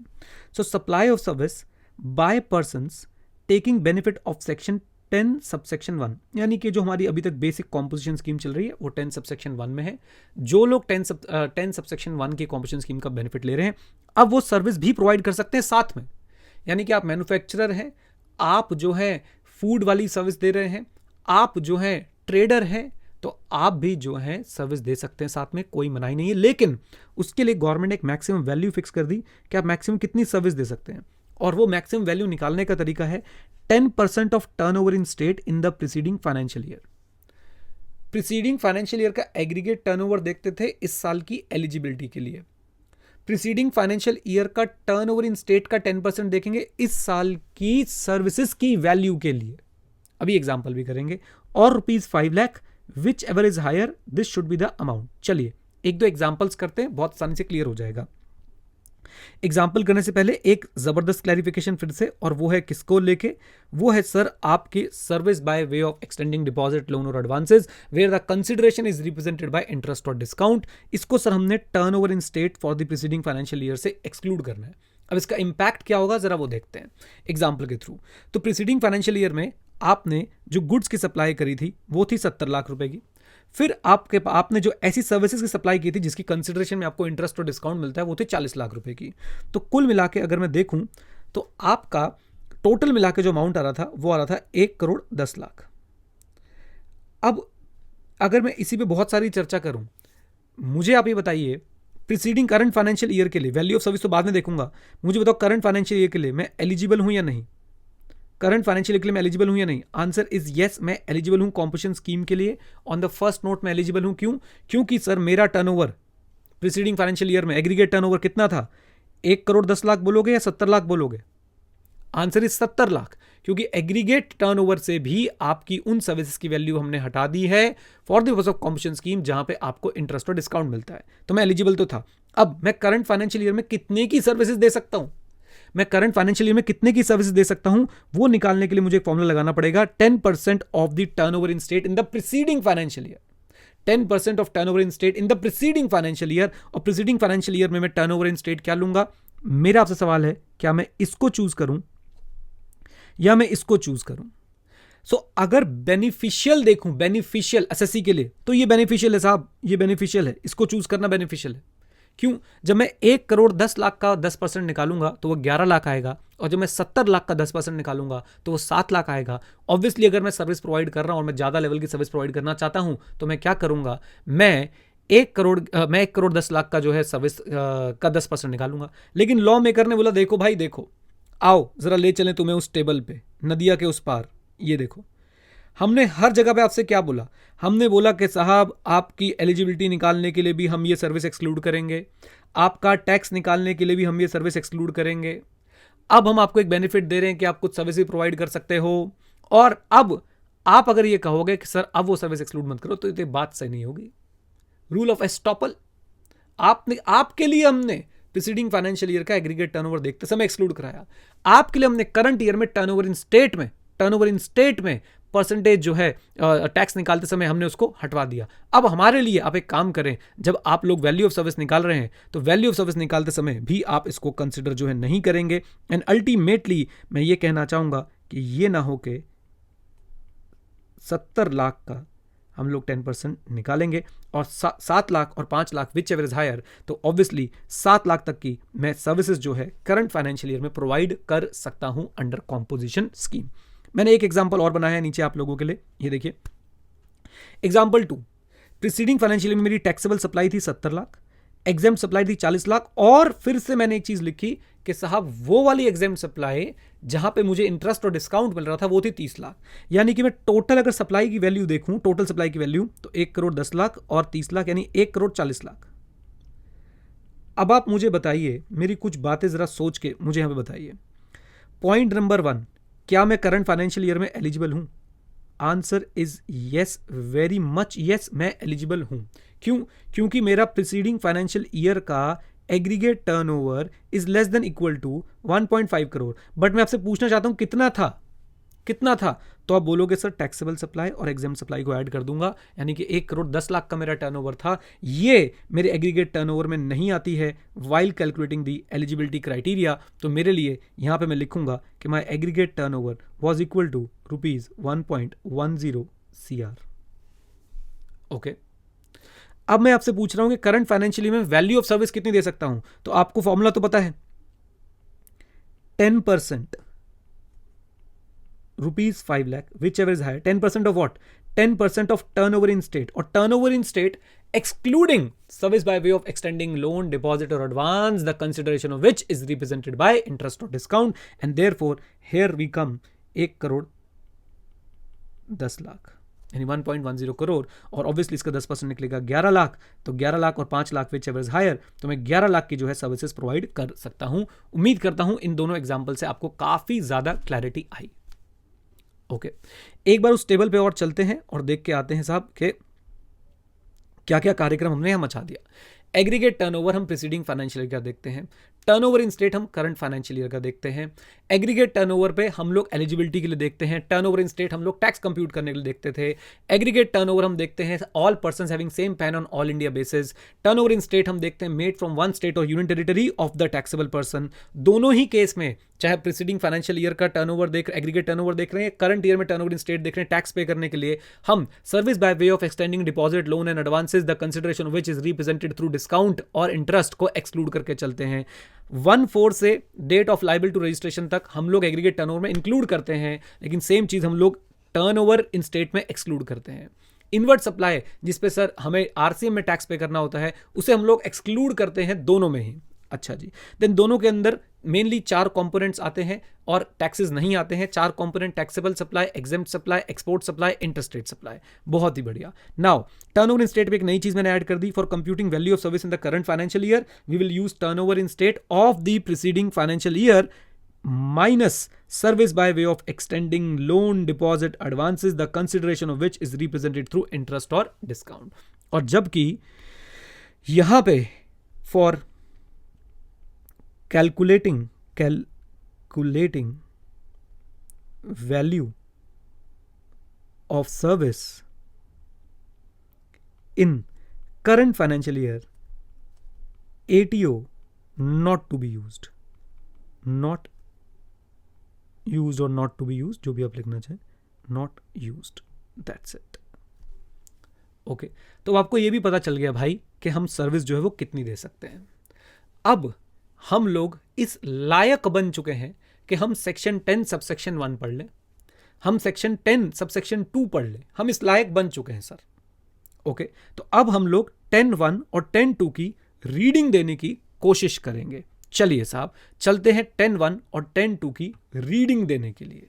सो supply of service by persons taking benefit of section 10 subsection 1, यानी कि जो हमारी अभी तक बेसिक कॉम्पोजिशन स्कीम चल रही है वो 10 सबसेक्शन 1 में है। जो लोग 10 सबसेक्शन 1 की कॉम्पोजिशन स्कीम का बेनिफिट ले रहे हैं, अब वो सर्विस भी प्रोवाइड कर सकते हैं साथ में। यानी कि आप मैन्युफैक्चरर हैं, आप जो है फूड वाली सर्विस दे रहे हैं, आप जो है ट्रेडर हैं, तो आप भी जो है सर्विस दे सकते हैं साथ में, कोई मनाही नहीं है। लेकिन उसके लिए गवर्नमेंट ने एक मैक्सिमम वैल्यू फिक्स कर दी कि आप मैक्सिमम कितनी सर्विस दे सकते हैं। और वो मैक्सिमम वैल्यू निकालने का तरीका है 10% of turnover in state in the preceding financial year. Preceding financial year का एग्रीगेट टर्नओवर देखते थे इस साल की एलिजिबिलिटी के लिए। प्रीसीडिंग फाइनेंशियल ईयर का टर्नओवर इन स्टेट का 10% देखेंगे इस साल की सर्विसेज की वैल्यू के लिए। अभी एग्जांपल भी करेंगे। और ₹5 lakh whichever is hire this should be the amount. चलिए एक दो एग्जांपल्स करते हैं, बहुत आसानी से क्लियर हो जाएगा। एग्जाम्पल करने से पहले एक जबरदस्त क्लैरिफिकेशन फिर से, और वो है किसको लेके, वो है सर आपके service by way of extending deposit, loan और advances where the consideration is represented by interest और डिस्काउंट। इसको सर हमने turnover in state for the preceding financial year से एक्सक्लूड करना है। अब इसका इंपैक्ट क्या होगा जरा वो देखते हैं एग्जाम्पल के थ्रू। तो प्रीसीडिंग फाइनेंशियल ईयर में आपने जो गुड्स की सप्लाई करी थी वो थी 70 लाख रुपए की। फिर आपने जो ऐसी सर्विसेज की सप्लाई की थी जिसकी कंसिडरेशन में आपको इंटरेस्ट और डिस्काउंट मिलता है वो थी 40 लाख रुपए की। तो कुल मिला के अगर मैं देखूं तो आपका टोटल मिला के जो अमाउंट आ रहा था वो आ रहा था 1,10,00,000। अब अगर मैं इसी पे बहुत सारी चर्चा करूं, मुझे आप ये बताइए प्रीसीडिंग करंट फाइनेंशियल ईयर के लिए, वैल्यू ऑफ सर्विस तो बाद में देखूंगा, मुझे बताओ करंट फाइनेंशियल ईयर के लिए मैं एलिजिबल हूं या नहीं? करंट फाइनेंशियल ईयर के लिए मैं एलिजिबल हूं या नहीं? आंसर इज यस, मैं एलिजिबल हूं कॉम्पोजिशन स्कीम के लिए। ऑन द फर्स्ट नोट मैं एलिजिबल हूं। क्यों? क्योंकि सर मेरा टर्नओवर प्रीसीडिंग फाइनेंशियल ईयर में एग्रीगेट टर्नओवर कितना था? 1,10,00,000 बोलोगे या 70 लाख बोलोगे? आंसर इज 70 लाख, क्योंकि एग्रीगेट टर्नओवर से भी आपकी उन सर्विसेज की वैल्यू हमने हटा दी है for the purpose of composition scheme, जहां पे आपको इंटरेस्ट और डिस्काउंट मिलता है। तो मैं एलिजिबल तो था। अब मैं करंट फाइनेंशियल ईयर में कितने की सर्विसेज दे सकता हूं, मैं करंट फाइनेंशियल ईयर में कितने की सर्विस दे सकता हूं, वो निकालने के लिए मुझे एक फॉर्मूला लगाना पड़ेगा। 10% of the turnover in state in the preceding financial year. 10% of turnover in state in the preceding financial year. और प्रीसीडिंग फाइनेंशियल ईयर में मैं टर्नओवर इन स्टेट क्या लूंगा? मेरा आपसे सवाल है, क्या मैं इसको चूज करूं या मैं इसको चूज करूं? सो अगर बेनिफिशियल देखूं, बेनिफिशियल एसएससी के लिए, तो ये बेनिफिशियल है साहब, ये बेनिफिशियल है, इसको चूज करना बेनिफिशियल है। क्यों? जब मैं 1,10,00,000 का 10% निकालूंगा तो वो 11 लाख आएगा, और जब मैं 70 लाख का 10% निकालूंगा तो वो 7 लाख आएगा। ऑब्वियसली अगर मैं सर्विस प्रोवाइड कर रहा हूं और मैं ज्यादा लेवल की सर्विस प्रोवाइड करना चाहता हूं तो मैं क्या करूंगा? मैं 1,10,00,000 का जो है सर्विस का 10% निकालूंगा। लेकिन लॉ मेकर ने बोला देखो भाई देखो, आओ जरा ले चलें तुम्हें उस टेबल पे, नदिया के उस पार। ये देखो, हमने हर जगह पे आपसे क्या बोला? हमने बोला कि साहब आपकी एलिजिबिलिटी निकालने के लिए भी हम ये सर्विस एक्सक्लूड करेंगे, आपका टैक्स निकालने के लिए भी हम ये सर्विस एक्सक्लूड करेंगे। अब हम आपको एक बेनिफिट दे रहे हैं कि आप कुछ सर्विस प्रोवाइड कर सकते हो, और अब आप अगर ये कहोगे कि सर अब वो सर्विस एक्सक्लूड मत करो, तो ये बात सही नहीं होगी। रूल ऑफ एस्टॉपल, आपके लिए हमने प्रीसीडिंग फाइनेंशियल ईयर का एग्रीगेट टर्नओवर देखते समय एक्सक्लूड कराया। आपके लिए हमने करंट ईयर में टर्नओवर इन स्टेट में परसेंटेज जो है टैक्स निकालते समय हमने उसको हटवा दिया। अब हमारे लिए आप एक काम करें, जब आप लोग वैल्यू ऑफ सर्विस निकाल रहे हैं तो वैल्यू ऑफ सर्विस निकालते समय भी आप इसको कंसिडर जो है नहीं करेंगे। एंड अल्टीमेटली मैं ये कहना चाहूंगा कि ये ना हो कि 70 लाख का हम लोग 10% निकालेंगे और 7 लाख और 5 lakh whichever is higher, तो ऑब्वियसली 7 लाख तक की मैं सर्विसेज जो है करंट फाइनेंशियल ईयर में प्रोवाइड कर सकता हूं अंडर कॉम्पोजिशन स्कीम। मैंने एक एग्जांपल और बनाया है नीचे आप लोगों के लिए, ये देखिए एग्जांपल 2। प्रीसीडिंग फाइनेंशियल में मेरी टैक्सेबल सप्लाई थी 70 लाख, एग्जाम सप्लाई थी 40 लाख, और फिर से मैंने एक चीज लिखी कि साहब वो वाली एग्जाम सप्लाई जहां पे मुझे इंटरेस्ट और डिस्काउंट मिल रहा था वो थी 30 लाख। यानी कि मैं टोटल अगर सप्लाई की वैल्यू देखूं, टोटल सप्लाई की वैल्यू, तो 1,10,00,000 और 30 लाख यानी 1,40,00,000। अब आप मुझे बताइए, मेरी कुछ बातें जरा सोच के मुझे यहां पे बताइए। पॉइंट नंबर 1, क्या मैं करंट फाइनेंशियल ईयर में एलिजिबल हूं? Answer is yes, very much yes, मैं एलिजिबल हूं। क्यों? क्योंकि मेरा प्रीसीडिंग फाइनेंशियल ईयर का aggregate turnover is less than equal to 1.5 crore. But मैं आपसे पूछना चाहता हूं कितना था, कितना था? तो आप बोलोगे सर टैक्सेबल सप्लाई और एग्जाम सप्लाई को ऐड कर दूंगा, यानी कि 1,10,00,000 का मेरा टर्नओवर था। ये मेरे एग्रीगेट टर्नओवर में नहीं आती है while calculating the eligibility criteria. तो मेरे लिए यहां पे मैं लिखूंगा कि my aggregate turnover was equal to ₹1.10 CR। Okay, अब मैं आपसे पूछ रहा हूं कि करंट फाइनेंशियल में वैल्यू ऑफ सर्विस कितनी दे सकता हूं? तो आपको फॉर्मूला तो पता है, 10% ₹5 lakh whichever is higher. 10% of what? 10% of turnover in state. और turnover in state excluding service by way of extending loan, deposit or advance, the consideration of which is represented by interest or discount, and therefore here we come 1 crore 10 lakh यानी 1.10 करोड़, और obviously इसका 10% निकलेगा 11 लाख, तो 11 लाख और 5 lakh whichever is higher, तो मैं 11 लाख की जो है सर्विसेज प्रोवाइड कर सकता हूं। उम्मीद करता हूं इन दोनों एग्जाम्पल से आपको काफी ज्यादा क्लैरिटी आई। ओके, एक बार उस टेबल पे और चलते हैं और देख के आते हैं साहब कि क्या क्या कार्यक्रम हमने यहां मचा दिया। एग्रीगेट टर्नओवर हम प्रीसीडिंग फाइनेंशियल ईयर का देखते हैं, टर्नओवर इन स्टेट हम करंट फाइनेंशियल ईयर का देखते हैं, एग्रीगेट टर्नओवर पे हम लोग एलिजिबिलिटी के लिए देखते हैं, टर्नओवर इन स्टेट हम लोग टैक्स कंप्यूट करने के लिए देखते थे, एग्रीगेट टर्नओवर हम देखते हैं all persons having same PAN on all India basis, turnover in state हम देखते हैं मेड फ्रॉम वन स्टेट और union territory of the taxable person. दोनों ही केस में चाहे प्रीसीडिंग फाइनेंशियल ईयर का टर्नओवर देख एग्रीगेट टर्नओवर देख रहे हैं, करंट ईयर में टर्नओवर इन स्टेट देख रहे हैं, टैक्स पे करने के लिए हम service by way of extending deposit, loan and advances, the consideration which is represented through discount और इंटरेस्ट को एक्सक्लूड करके चलते हैं। 1/4 से date of liable to registration तक हम लोग एग्रीगेट टर्नओवर में इंक्लूड करते हैं, लेकिन सेम चीज हम लोग टर्नओवर इन स्टेट में एक्सक्लूड करते हैं। इनवर्ट सप्लाई जिसपे सर हमें आरसीएम में टैक्स पे करना होता है, उसे हम लोग एक्सक्लूड करते हैं दोनों में ही। अच्छा जी, देन दोनों के अंदर मेनली 4 कंपोनेंट्स आते हैं और टैक्सेस नहीं आते हैं। 4 component taxable supply, exempt supply, export supply, interstate supply. बहुत ही बढ़िया। नाउ टर्नओवर इन स्टेट पे एक नई चीज मैंने ऐड कर दी, for computing value of service in the current financial year we will use turnover in state of the preceding financial year minus service by way of extending loan, deposit, advances, the consideration of which is represented through interest or discount। और जबकि यहां पे for calculating value of service in current financial year, ATO not to be used, not used or not to be used, जो भी आप लिखना चाहें, not used, that's it। Okay, तो आपको ये भी पता चल गया भाई कि हम सर्विस जो है वो कितनी दे सकते हैं। अब हम लोग इस लायक बन चुके हैं कि हम सेक्शन 10 सबसेक्शन 1 पढ़ लें, हम सेक्शन 10 सबसेक्शन 2 पढ़ लें, हम इस लायक बन चुके हैं सर। ओके, तो अब हम लोग 10(1) और 10(2) की रीडिंग देने की कोशिश करेंगे। चलिए साहब चलते हैं 10(1) और 10(2) की रीडिंग देने के लिए।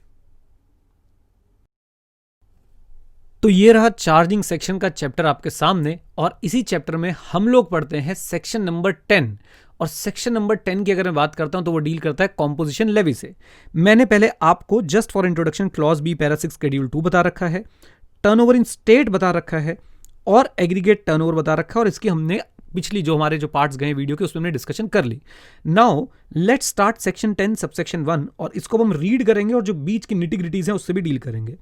तो ये रहा चार्जिंग सेक्शन का चैप्टर आपके सामने, और इसी चैप्टर में हम लोग पढ़ते हैं सेक्शन नंबर 10। और सेक्शन नंबर 10 की अगर मैं बात करता हूं तो वो डील करता है कॉम्पोजिशन लेवी से। मैंने पहले आपको just for introduction clause B para 6 schedule 2 बता रखा है, टर्नओवर इन स्टेट बता रखा है और एग्रीगेट टर्नओवर बता रखा है, और इसकी हमने पिछली जो हमारे जो पार्ट्स गए वीडियो के उसमें हमने डिस्कशन कर ली। Now let's start section 10 subsection 1, और इसको हम रीड करेंगे और जो बीच की निटी-ग्रिटीज हैं उससे भी डील करेंगे।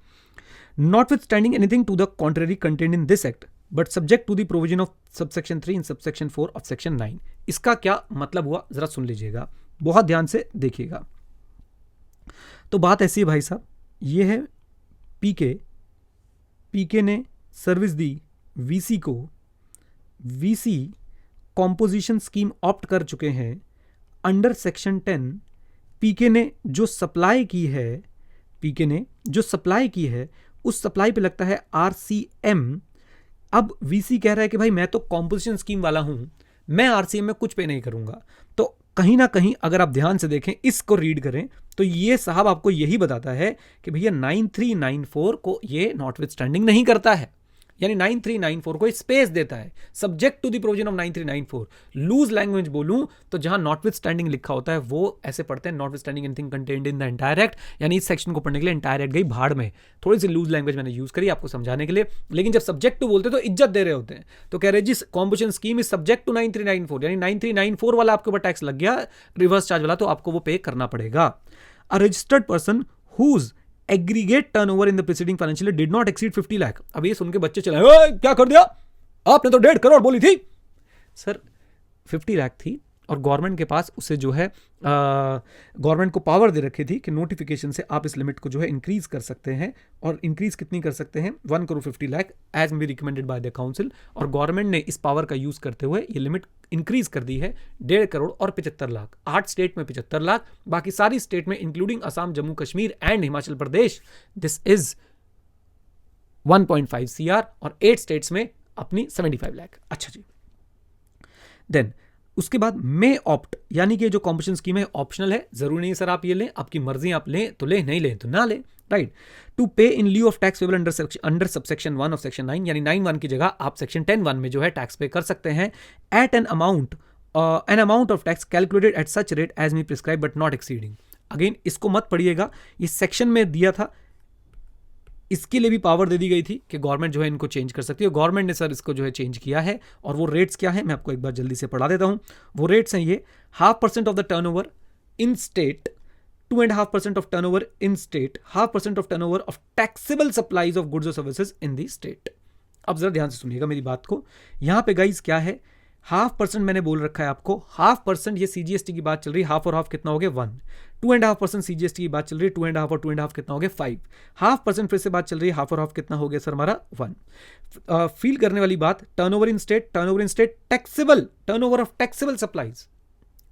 Notwithstanding anything to the contrary contained in this act, but subject to the provision of subsection 3 and subsection 4 of section 9। इसका क्या मतलब हुआ जरा सुन लीजिएगा, बहुत ध्यान से देखिएगा। तो बात ऐसी है भाई साहब, ये है पीके ने सर्विस दी वीसी को, वीसी कॉम्पोजिशन स्कीम ऑप्ट कर चुके हैं अंडर सेक्शन 10। पीके ने जो सप्लाई की है उस सप्लाई पे लगता है आरसीएम। अब वीसी कह रहा है कि भाई मैं तो कॉम्पोजिशन स्कीम वाला हूं, मैं आरसीएम में कुछ पे नहीं करूंगा। तो कहीं ना कहीं अगर आप ध्यान से देखें, इसको रीड करें, तो ये साहब आपको यही बताता है कि भैया 9394 को ये नॉटविथस्टैंडिंग नहीं करता है, यानी 9394 को स्पेस देता है, subject to the provision of 9394। Loose language बोलूं तो जहां नॉटविथस्टैंडिंग लिखा होता है वो ऐसे पढ़ते हैं notwithstanding anything contained in the entire act, यानी इस सेक्शन को पढ़ने के लिए एंटायर एक्ट गई भाड़ में। थोड़ी सी लूज लैंग्वेज मैंने यूज करी आपको समझाने के लिए, लेकिन जब सब्जेक्ट टू बोलते तो इज्जत दे रहे होते हैं। तो कह रहे जी composition scheme is subject to 9394, यानी 9394 वाला आपके ऊपर टैक्स लग गया, रिवर्स चार्ज वाला, तो आपको वो पे करना पड़ेगा। A registered person whose aggregate turnover in the preceding financial year did not exceed 50 lakh. अब ये सुन के बच्चे चले, क्या कर दिया आपने, तो 1.5 करोड़ बोली थी। सर 50 लाख थी, और गवर्नमेंट के पास उसे जो है गवर्नमेंट को पावर दे रखी थी कि नोटिफिकेशन से आप इस लिमिट को जो है इंक्रीज कर सकते हैं, और इंक्रीज कितनी कर सकते हैं, 1 crore 50 lakh as be recommended by the council. और गवर्नमेंट ने इस पावर का यूज करते हुए ये लिमिट इंक्रीज कर दी है 1.5 करोड़ और 75 लाख। 8 स्टेट में 75 लाख, बाकी सारी स्टेट में including Assam, Jammu Kashmir and Himachal Pradesh this is 1.5 CR, और 8 स्टेट्स में अपनी 75 लाख। अच्छा जी, देन उसके बाद मे ऑप्ट, यानी कि जो कॉम्पिटिशन स्कीम है ऑप्शनल है, जरूरी नहीं सर आप ये लें, आपकी मर्जी, आप लें तो लें, नहीं लें तो ना लें, right. To pay in lieu of tax payable under subsection 1 of section 9, यानी 9(1) की जगह आप सेक्शन 10(1) में जो है टैक्स पे कर सकते हैं at an amount of tax calculated at such rate as may prescribe but not exceeding. Again इसको मत पढ़िएगा, इस सेक्शन में दिया था, इसके लिए भी पावर दे दी गई थी कि गवर्नमेंट जो है इनको चेंज कर सकती है। गवर्नमेंट ने सर इसको जो है चेंज किया है, और वो रेट्स क्या है मैं आपको एक बार जल्दी से पढ़ा देता हूं। वो रेट्स हैं ये: 0.5% of the turnover in state, 2.5% of turnover in state, 0.5% of turnover of taxable supplies of goods और सर्विसेज इन दी स्टेट। अब जरा ध्यान से सुनिएगा मेरी बात को, यहां पे गाइस क्या है, 0.5% मैंने बोल रखा है आपको, 0.5% ये सीजीएसटी की बात चल रही है, हाफ और हाफ कितना हो गया 1, 2.5% सीजीएसटी की बात चल रही है, 2.5 और 2.5 कितना हो गया 5, 0.5% फिर से बात चल रही है, हाफ और हाफ कितना हो गया सर हमारा 1। फील करने वाली बात, turnover in state taxable, turnover of taxable supplies,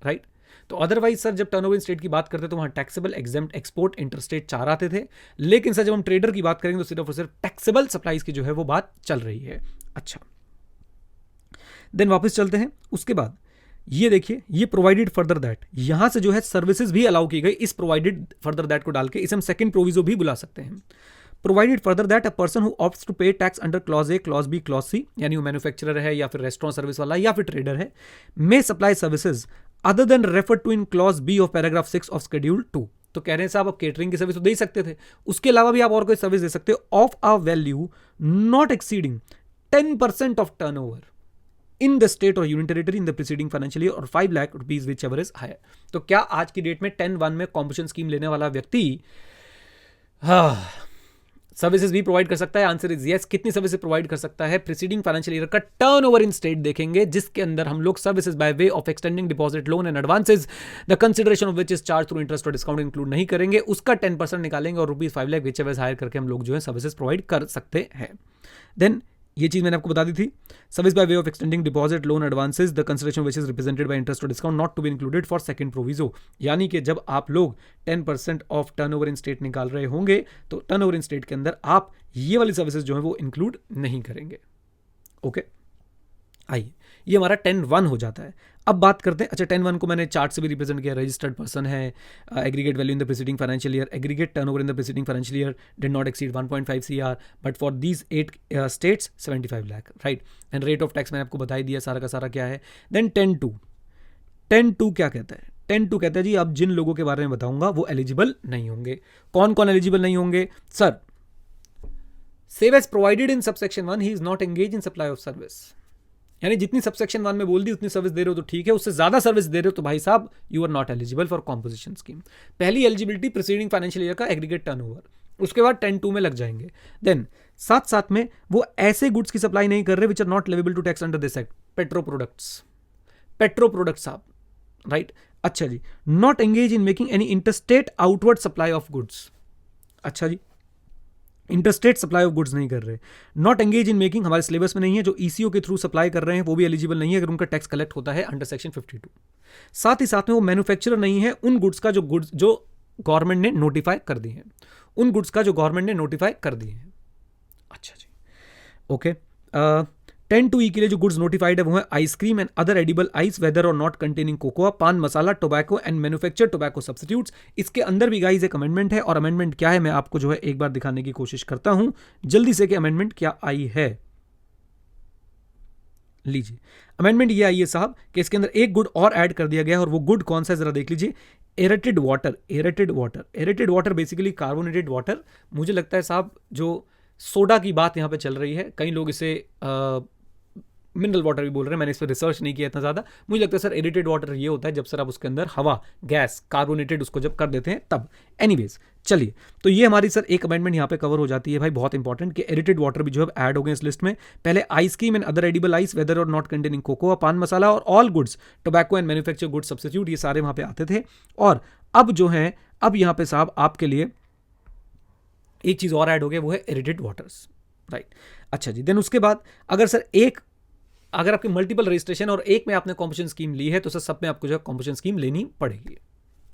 right. तो अदरवाइज सर जब टर्नओवर इन स्टेट की बात करते तो वहां टैक्सेबल, एग्जेम्प्ट, एक्सपोर्ट, इंटरस्टेट 4 आते थे, लेकिन सर जब हम ट्रेडर की बात करेंगे तो सिर्फ और सिर्फ टैक्सेबल सप्लाईज की जो है वो बात चल रही है। अच्छा, देन वापस चलते हैं, उसके बाद ये देखिए, ये प्रोवाइडेड फर्दर दैट, यहां से जो है सर्विसेज भी अलाउ की गई, इस प्रोवाइडेड फर्दर दैट को डाल के इसे हम सेकंड प्रोविजो भी बुला सकते हैं। Provided further that a person who opts to pay tax under clause A, clause B, clause C, यानी वो मैन्युफैक्चरर है या फिर रेस्टोरेंट सर्विस वाला या फिर ट्रेडर है, may supply services other than refer to in clause B of paragraph 6 of schedule 2। तो कह रहे हैं साहब आप केटरिंग की सर्विस तो दे ही सकते थे, उसके अलावा भी आप और कोई सर्विस दे सकते हो, of a value not exceeding 10% of turnover in the state और union territory in the preceding financial year और 5 lakh rupees whichever is higher. तो क्या आज की डेट में 10(1) में कॉम्पिटिशन स्कीम लेने वाला व्यक्ति सर्विसेज भी प्रोवाइड कर सकता है? Answer is yes. कितनी सर्विसेज प्रोवाइड कर सकता है? प्रीसीडिंग फाइनेंशियल ईयर का टर्नओवर इन स्टेट देखेंगे, जिसके अंदर हम लोग services by way of extending deposit, loan and advances, the consideration of which is charge through interest और डिस्काउंट इंक्लूड नहीं करेंगे, उसका 10% निकालेंगे और ₹5 लाख विच एवर हायर करके हम लोग जो है सर्विसेज प्रोवाइड कर सकते हैं। देन ये चीज मैंने आपको बता दी थी, service by way of extending deposit, loan, advances, the consideration which is represented by interest और discount not to be included for second proviso. यानी कि जब आप लोग 10% ऑफ टर्नओवर इन स्टेट निकाल रहे होंगे तो टर्नओवर इन स्टेट के अंदर आप ये वाली सर्विसेज जो है वो इंक्लूड नहीं करेंगे। ओके, आइए, ये हमारा 10(1) हो जाता है। अब बात करते हैं, अच्छा 10(1) को मैंने चार्ट से भी रिप्रेजेंट किया, रजिस्टर्ड पर्सन है, aggregate value in the preceding financial year, aggregate turnover in the preceding financial year did not exceed 1.5 CR but for these 8 states 75 lakh, right. And rate of tax मैंने आपको बता ही दिया सारा का सारा क्या है। देन 10(2) क्या कहता है? 10(2) कहता है जी अब जिन लोगों के बारे में बताऊंगा वो एलिजिबल नहीं होंगे। कौन कौन एलिजिबल नहीं होंगे sir? Save as provided in subsection 1 he is not engage in supply of service, यानी जितनी सबसेक्शन 1 में बोल दी उतनी सर्विस दे रहे हो तो ठीक है, उससे ज्यादा सर्विस दे रहे हो तो भाई साहब you are not eligible for composition scheme. पहली एलिजिबिलिटी प्रीसीडिंग फाइनेंशियल ईयर का एग्रीगेट टर्नओवर, उसके बाद 10(2) में लग जाएंगे। देन साथ में वो ऐसे गुड्स की सप्लाई नहीं कर रहे which are not leviable to tax under this act, petro products साहब, राइट। अच्छा जी, not engage in making any interstate outward supply of goods, अच्छा जी, इंटरस्टेट सप्लाई ऑफ गुड्स नहीं कर रहे। नॉट एंगेज इन मेकिंग हमारे सिलेबस में नहीं है, जो ईसीओ के थ्रू सप्लाई कर रहे हैं वो भी एलिजिबल नहीं है अगर उनका टैक्स कलेक्ट होता है अंडर सेक्शन 52। साथ ही साथ में वो मैन्युफैक्चरर नहीं है उन गुड्स का जो गवर्नमेंट ने नोटिफाई कर दी है, उन गुड्स का जो गवर्नमेंट ने नोटिफाई कर दिए हैं। अच्छा जी, ओके। 10(2) के लिए जो गुड्स नोटिफाइड है वो है ice cream and other edible ice whether और not containing cocoa, pan masala, tobacco and manufactured tobacco substitutes. इसके अंदर भी गाइस एक अमेंडमेंट है, और अमेंडमेंट क्या है मैं आपको जो है एक बार दिखाने की कोशिश करता हूं जल्दी से कि अमेंडमेंट क्या आई है। लीजिए, अमेंडमेंट ये आई है साहब कि इसके अंदर एक गुड और ऐड कर दिया गया है, और वो गुड कौन सा है जरा देख लीजिए। Aerated water basically carbonated water. मुझे लगता है साहब जो सोडा की बात यहां पे चल रही है, कई लोग इसे मिनरल वाटर भी बोल रहे हैं, मैंने इस पर रिसर्च नहीं किया इतना ज़्यादा। मुझे लगता है सर एडिटेड वाटर ये होता है जब सर आप उसके अंदर हवा, गैस, कार्बोनेटेड उसको जब कर देते हैं तब। एनीवेज चलिए, तो ये हमारी सर एक अमेंडमेंट यहाँ पे कवर हो जाती है भाई, बहुत इंपॉर्टेंट कि एडिटेड वाटर भी जो है ऐड हो गए इस लिस्ट में। पहले ice cream and other edible ice whether और not containing cocoa, pan masala और all goods, tobacco and manufacture goods substitute, ये सारे वहाँ पे आते थे। और अब जो है, अब यहाँ पे साहब आपके लिए एक चीज़ और ऐड हो गया, वो है एडिटेड वाटर्स, राइट। अच्छा जी, देन उसके बाद अगर आपकी मल्टीपल रजिस्ट्रेशन और एक में आपने कॉम्पिटिशन स्कीम ली है तो सर सब में आपको जो है कॉम्पिटिशन स्कीम लेनी पड़ेगी।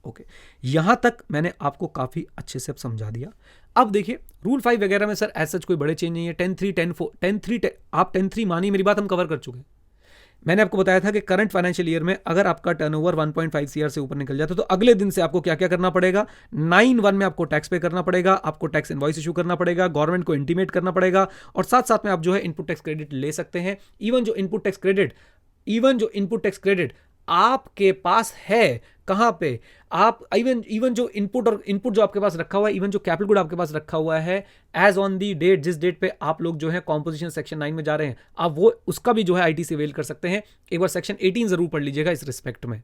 ओके, यहां तक मैंने आपको काफी अच्छे से अब समझा दिया। अब देखिए रूल 5 वगैरह में सर एज सच कोई बड़े चेंज नहीं है। 10-3, 10-4, 10-3, आप 10-3 मानिए, मेरी बात हम कवर कर चुके हैं। मैंने आपको बताया था कि करंट फाइनेंशियल ईयर में अगर आपका टर्नओवर 1.5 सीआर से ऊपर निकल जाता है तो अगले दिन से आपको क्या क्या करना पड़ेगा, 9(1) में आपको टैक्स पे करना पड़ेगा, आपको टैक्स इनवॉइस इशू करना पड़ेगा, गवर्नमेंट को इंटीमेट करना पड़ेगा, और साथ साथ में आप जो है इनपुट टैक्स क्रेडिट ले सकते हैं। इवन जो इनपुट टैक्स क्रेडिट आपके पास है कहां पे, आप इवन जो इनपुट जो आपके पास रखा हुआ है, इवन जो कैपिटल गुड आपके पास रखा हुआ है एज ऑन दी डेट, जिस डेट पे आप लोग जो है कॉम्पोजिशन सेक्शन 9 में जा रहे हैं, आप वो उसका भी जो है आईटी से अवेल कर सकते हैं। एक बार सेक्शन 18 जरूर पढ़ लीजिएगा इस रिस्पेक्ट में।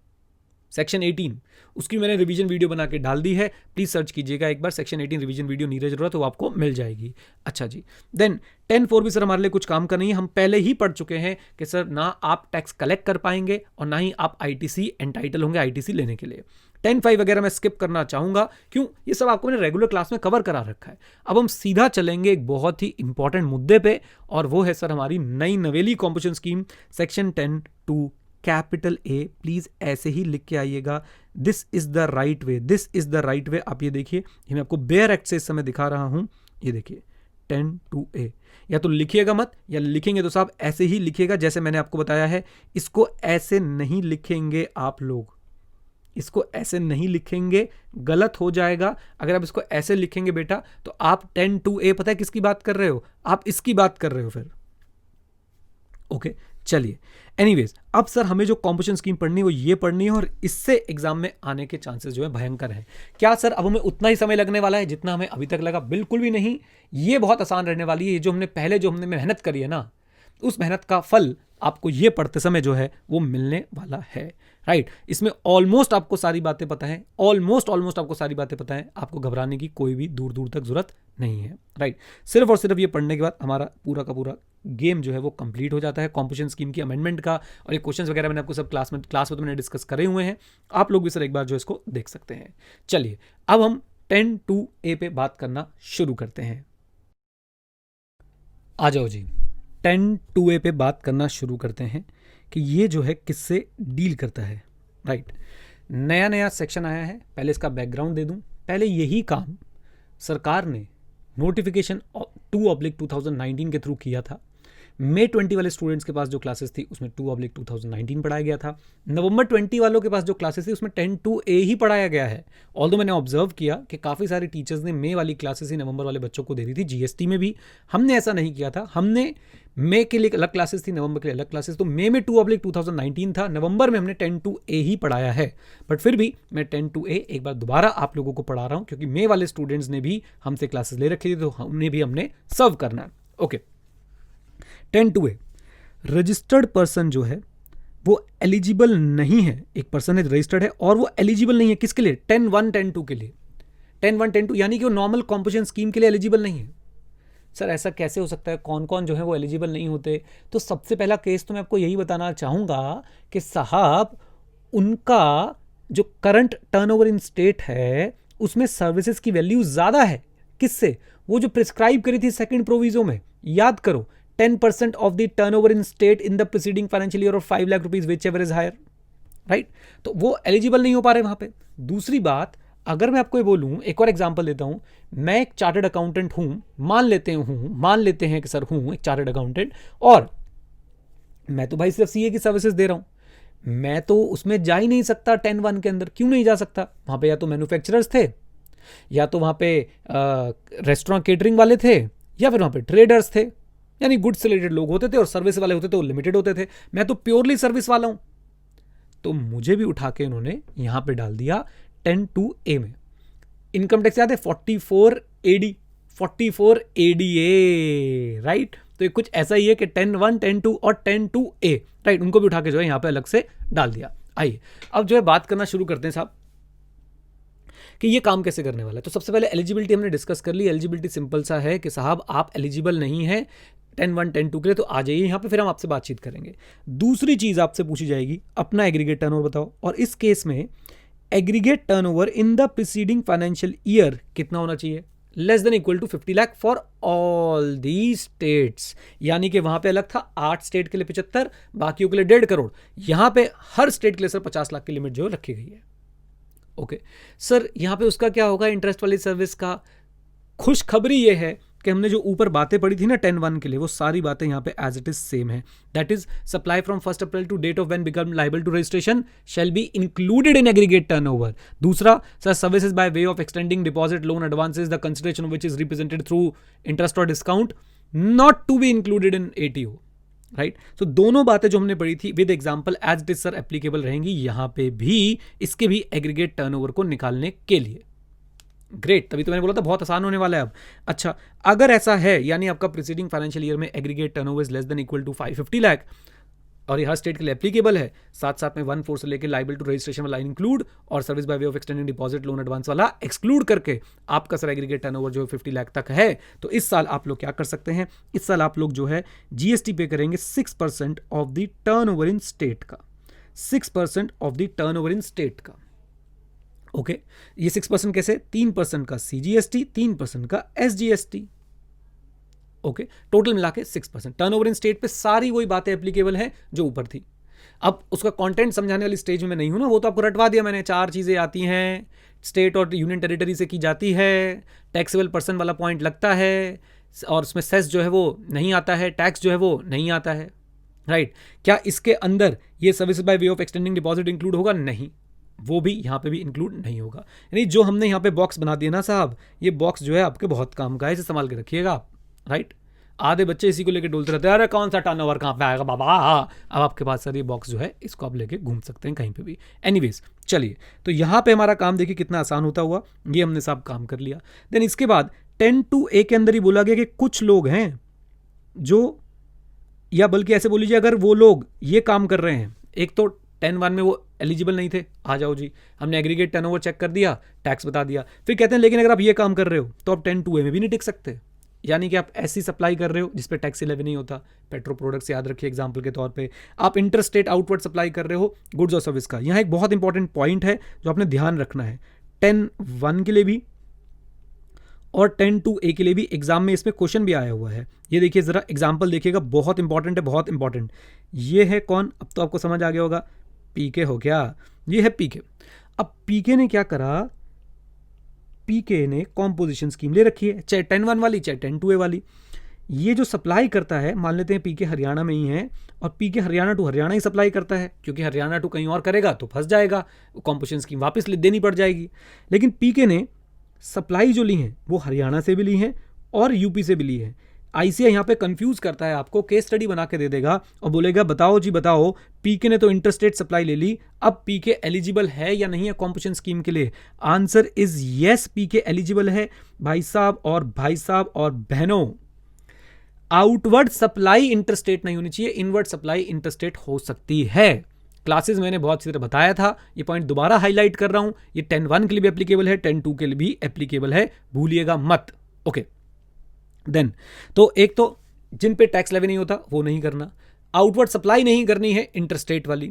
सेक्शन 18 उसकी मैंने रिवीजन वीडियो बना के डाल दी है, प्लीज सर्च कीजिएगा एक बार, section 18 revision video Neeraj Arora, तो आपको मिल जाएगी। अच्छा जी, देन 10(4) भी सर हमारे लिए कुछ काम का नहीं है। हम पहले ही पढ़ चुके हैं कि सर ना आप टैक्स कलेक्ट कर पाएंगे और ना ही आप आईटीसी एंटाइटल होंगे आईटीसी लेने के लिए। 10(5) वगैरह मैं स्किप करना चाहूंगा, क्यों, ये सब आपको मैंने रेगुलर क्लास में कवर करा रखा है। अब हम सीधा चलेंगे एक बहुत ही इंपॉर्टेंट मुद्दे पे, और वो है सर हमारी नई नवेली composition scheme section 10(2) capital A. Please ऐसे ही लिख के आइएगा, this is the right way, this is the right way. आप ये देखिए, ये मैं आपको बेयर एक्ट से इस समय दिखा रहा हूं, ये देखिए 10(2)A। या तो लिखिएगा मत, या लिखेंगे तो साहब ऐसे ही लिखिएगा जैसे मैंने आपको बताया है। इसको ऐसे नहीं लिखेंगे आप लोग, इसको ऐसे नहीं लिखेंगे, गलत हो जाएगा। अगर आप इसको ऐसे लिखेंगे बेटा तो आप 10(2)A पता है किसकी बात कर रहे हो, आप इसकी बात कर रहे हो फिर। ओके चलिए, एनीवेज अब सर हमें जो कॉम्पोजिशन स्कीम पढ़नी है वो ये पढ़नी है, और इससे एग्जाम में आने के चांसेस जो है भयंकर है। क्या सर अब हमें उतना ही समय लगने वाला है जितना हमें अभी तक लगा? बिल्कुल भी नहीं, ये बहुत आसान रहने वाली है। ये जो हमने मेहनत करी है ना, उस मेहनत का फल आपको ये पढ़ते समय जो है वो मिलने वाला है, राइट। इसमें ऑलमोस्ट आपको सारी बातें पता है, ऑलमोस्ट आपको सारी बातें पता है, आपको घबराने की कोई भी दूर दूर तक जरूरत नहीं है, राइट। सिर्फ और सिर्फ ये पढ़ने के बाद हमारा पूरा का पूरा गेम जो है वो कंप्लीट हो जाता है कॉम्पोजिशन स्कीम की अमेंडमेंट का। और ये क्वेश्चंस वगैरह मैंने आपको सब क्लास में तो मैंने डिस्कस करे हुए हैं, आप लोग भी सर एक बार जो इसको देख सकते हैं। चलिए अब हम 10(2)A पे बात करना शुरू करते हैं। आ जाओ जी, 10(2)A पे बात करना शुरू करते हैं कि ये जो है किससे डील करता है, राइट। नया सेक्शन आया है, पहले इसका बैकग्राउंड दे दूं। पहले यही काम सरकार ने नोटिफिकेशन 2/2019 के थ्रू किया था। May 20 वाले स्टूडेंट्स के पास जो क्लासेस थी उसमें 2/2019 पढ़ाया गया था। नवंबर 20 वालों के पास जो क्लासेस थी उसमें 10(2)A ही पढ़ाया गया है। ऑल्दो मैंने ऑब्जर्व किया कि काफ़ी सारे टीचर्स ने मे वाली क्लासेस ही नवंबर वाले बच्चों को दे दी थी। जीएसटी में भी हमने ऐसा नहीं किया था, हमने मे के लिए अलग क्लासेस थी, नवंबर के लिए अलग क्लासेस। तो मे में 2/2019 था, नवंबर में हमने 10(2)A ही पढ़ाया है। बट फिर भी मैं 10(2)A एक बार दोबारा आप लोगों को पढ़ा रहा हूँ, क्योंकि मे वाले स्टूडेंट्स ने भी हमसे क्लासेस ले रखी थी, तो हमने सर्व करना है। ओके, 10(2)A रजिस्टर्ड पर्सन जो है वो एलिजिबल नहीं है। एक पर्सन है रजिस्टर्ड है और वो एलिजिबल नहीं है किसके लिए? 10(1), 10(2) के लिए। 10(1), 10(2) यानी कि वो नॉर्मल कॉम्पोजिशन स्कीम के लिए एलिजिबल नहीं है। सर ऐसा कैसे हो सकता है, कौन कौन जो है वो एलिजिबल नहीं होते? तो सबसे पहला केस तो मैं आपको यही बताना चाहूँगा कि साहब उनका जो करंट टर्नओवर इन स्टेट है उसमें सर्विसेज की वैल्यू ज़्यादा है। किससे? वो जो प्रिस्क्राइब करी थी सेकंड प्रोविजो में, याद करो, 10% of the turnover in state in the preceding financial year of 5 lakh rupees whichever is higher, right. तो वो एलिजिबल नहीं हो पा रहे वहां पे। दूसरी बात, अगर मैं आपको ये बोलूं, एक और एग्जांपल देता हूं, मैं एक चार्टर्ड अकाउंटेंट हूं, मान लेते हैं कि सर हूं एक चार्टर्ड अकाउंटेंट, और मैं तो भाई सिर्फ सीए की सर्विसेज दे रहा हूं, मैं तो उसमें जा ही नहीं सकता 10(1) के अंदर। क्यों नहीं जा सकता? वहां पे या तो मैन्युफैक्चरर्स थे, या तो वहां पे रेस्टोरेंट केटरिंग वाले थे, या फिर वहां पे ट्रेडर्स थे, यानी गुड्स से रिलेटेड लोग होते थे, और सर्विस वाले होते थे वो लिमिटेड होते थे। मैं तो प्योरली सर्विस वाला हूं, तो मुझे भी उठा के उन्होंने यहां पे डाल दिया 10(2)A में। इनकम टैक्स याद है 44 ADA, राइट। तो ये कुछ ऐसा ही है कि 10(1), 10(2) और 10(2)A, राइट, उनको भी उठा के जो है यहां पे अलग से डाल दिया। आइए अब जो है बात करना शुरू करते हैं साहब कि ये काम कैसे करने वाला है। तो सबसे पहले एलिजिबिलिटी हमने डिस्कस कर ली। एलिजिबिलिटी सिंपल सा है कि साहब आप एलिजिबल नहीं है 10(1), 10(2) के लिए, तो आ जाइए यहाँ पे, फिर हम आपसे बातचीत करेंगे। दूसरी चीज आपसे पूछी जाएगी, अपना एग्रीगेट टर्नओवर बताओ, और इस केस में aggregate turnover in the preceding financial year कितना होना चाहिए? Less than equal to 50 lakh for all the states. यानी कि वहां पे अलग था 8 स्टेट के लिए 75, बाकियों के लिए 1.5 करोड़। यहां पे हर स्टेट के लिए सर 50 लाख की लिमिट जो रखी गई है। ओके सर, यहां पे उसका क्या होगा इंटरेस्ट वाली सर्विस का? खुशखबरी ये है कि हमने जो ऊपर बातें पढ़ी थी ना 10(1) के लिए, वो सारी बातें यहाँ पे एज इट इज सेम है. That is supply from 1 April to date of when become liable to registration shall be included in aggregate turnover. दूसरा, sir services by way of extending deposit loan advances the consideration which is represented through interest और discount not to be included in ATO. Right. So दोनों बातें जो हमने पढ़ी थी with example as it is sir applicable रहेंगी यहाँ पे भी, इसके भी एग्रीगेट टर्नओवर को निकालने के लिए. ग्रेट. तभी तो मैंने बोला था बहुत आसान होने वाला है अब. अच्छा, अगर ऐसा है यानी आपका प्रीसीडिंग फाइनेंशियल ईयर में aggregate turnover is less than equal to 550 lakh और ये हर स्टेट के लिए एप्लीकेबल है, साथ साथ में 1/4 से लेकर लाइबल टू रजिस्ट्रेशन वाला इंक्लूड और service by way of extending deposit loan advance वाला एक्सक्लूड करके आपका सर एग्रीगेट टर्नओवर जो 50 लाख तक है, तो इस साल आप लोग क्या कर सकते हैं, इस साल आप लोग जो है GST पे करेंगे 6% of the turnover in state का. 6% of the turnover in state का. ओके. ये 6% कैसे? 3% का CGST, 3% का SGST. ओके. टोटल मिला के 6%. टर्नओवर इन स्टेट पे सारी वही बातें एप्लीकेबल हैं जो ऊपर थी. अब उसका कंटेंट समझाने वाली स्टेज में नहीं हूं ना, वो तो आपको रटवा दिया मैंने. 4 चीजें आती हैं, स्टेट और यूनियन टेरिटरी से की जाती है, टैक्सेबल पर्सन वाला पॉइंट लगता है और उसमें सेस जो है वो नहीं आता है, टैक्स जो है वो नहीं आता है. राइट. क्या इसके अंदर ये service by way of extending deposit include होगा? नहीं, वो भी यहाँ पे भी इंक्लूड नहीं होगा. यानी जो हमने यहाँ पे बॉक्स बना दिया ना साहब, ये बॉक्स जो है आपके बहुत काम का है, इसे संभाल के रखिएगा आप. राइट. आधे बच्चे इसी को लेके डोलते रहते हैं, अरे कौन सा टर्नओवर कहाँ पे आएगा बाबा. अब आपके पास सर ये बॉक्स जो है इसको आप लेके घूम सकते हैं कहीं पे भी. एनीवेज चलिए, तो यहाँ पे हमारा काम देखिए कितना आसान होता हुआ. ये हमने साहब काम कर लिया. देन इसके बाद 10(2)(a) के अंदर ही बोला गया कि कुछ लोग हैं जो, या बल्कि ऐसे बोल लीजिए अगर वो लोग ये काम कर रहे हैं, एक तो 10(1) में वो एलिजिबल नहीं थे, आ जाओ जी हमने एग्रीगेट टर्नओवर चेक कर दिया, टैक्स बता दिया, फिर कहते हैं लेकिन अगर आप ये काम कर रहे हो तो आप 10(2)(a) में भी नहीं टिक सकते. यानी कि आप ऐसी सप्लाई कर रहे हो जिस पे टैक्स लेवी नहीं होता. पेट्रो प्रोडक्ट्स याद रखिए एग्जांपल के तौर पे. आप इंटरस्टेट आउटवर्ड सप्लाई कर रहे हो गुड्स और सर्विस का. यहाँ एक बहुत इंपॉर्टेंट पॉइंट है जो आपने ध्यान रखना है. 10(1) के लिए भी और 10(2)(a) के लिए भी एग्जाम में इसमें क्वेश्चन भी आया हुआ है. ये देखिए जरा एग्जाम्पल देखिएगा, बहुत इंपॉर्टेंट है, बहुत इंपॉर्टेंट. ये है कौन? अब तो आपको समझ आ गया होगा, पीके हो गया. ये है पीके. अब पीके ने क्या करा, पीके ने कॉम्पोजिशन स्कीम ले रखी है, चाहे 10(1) वाली चाहे 10(2)(a) वाली. ये जो सप्लाई करता है, मान लेते हैं पीके हरियाणा में ही है और पीके हरियाणा टू हरियाणा ही सप्लाई करता है, क्योंकि हरियाणा टू कहीं और करेगा तो फंस जाएगा, कॉम्पोजिशन स्कीम वापस देनी पड़ जाएगी. लेकिन पीके ने सप्लाई जो ली है वो हरियाणा से भी ली है और यूपी से भी ली है. ICAI यहाँ पे कंफ्यूज करता है आपको, केस स्टडी बना के दे देगा और बोलेगा बताओ जी बताओ, पीके ने तो इंटरस्टेट सप्लाई ले ली, अब पीके एलिजिबल है या नहीं है कॉम्पोजिशन स्कीम के लिए? Answer is yes, PK eligible है भाई साहब और बहनों. आउटवर्ड सप्लाई इंटरस्टेट नहीं होनी चाहिए, इनवर्ड सप्लाई इंटरस्टेट हो सकती है. क्लासेस मैंने बहुत सी तरह बताया था, ये पॉइंट दोबारा हाईलाइट कर रहा हूं. ये 10(1) के लिए भी एप्लीकेबल है, 10(2) के लिए भी एप्लीकेबल है, भूलिएगा मत. ओके. देन तो एक तो जिन पे टैक्स लेवी नहीं होता वो नहीं करना, आउटवर्ड सप्लाई नहीं करनी है इंटरस्टेट वाली,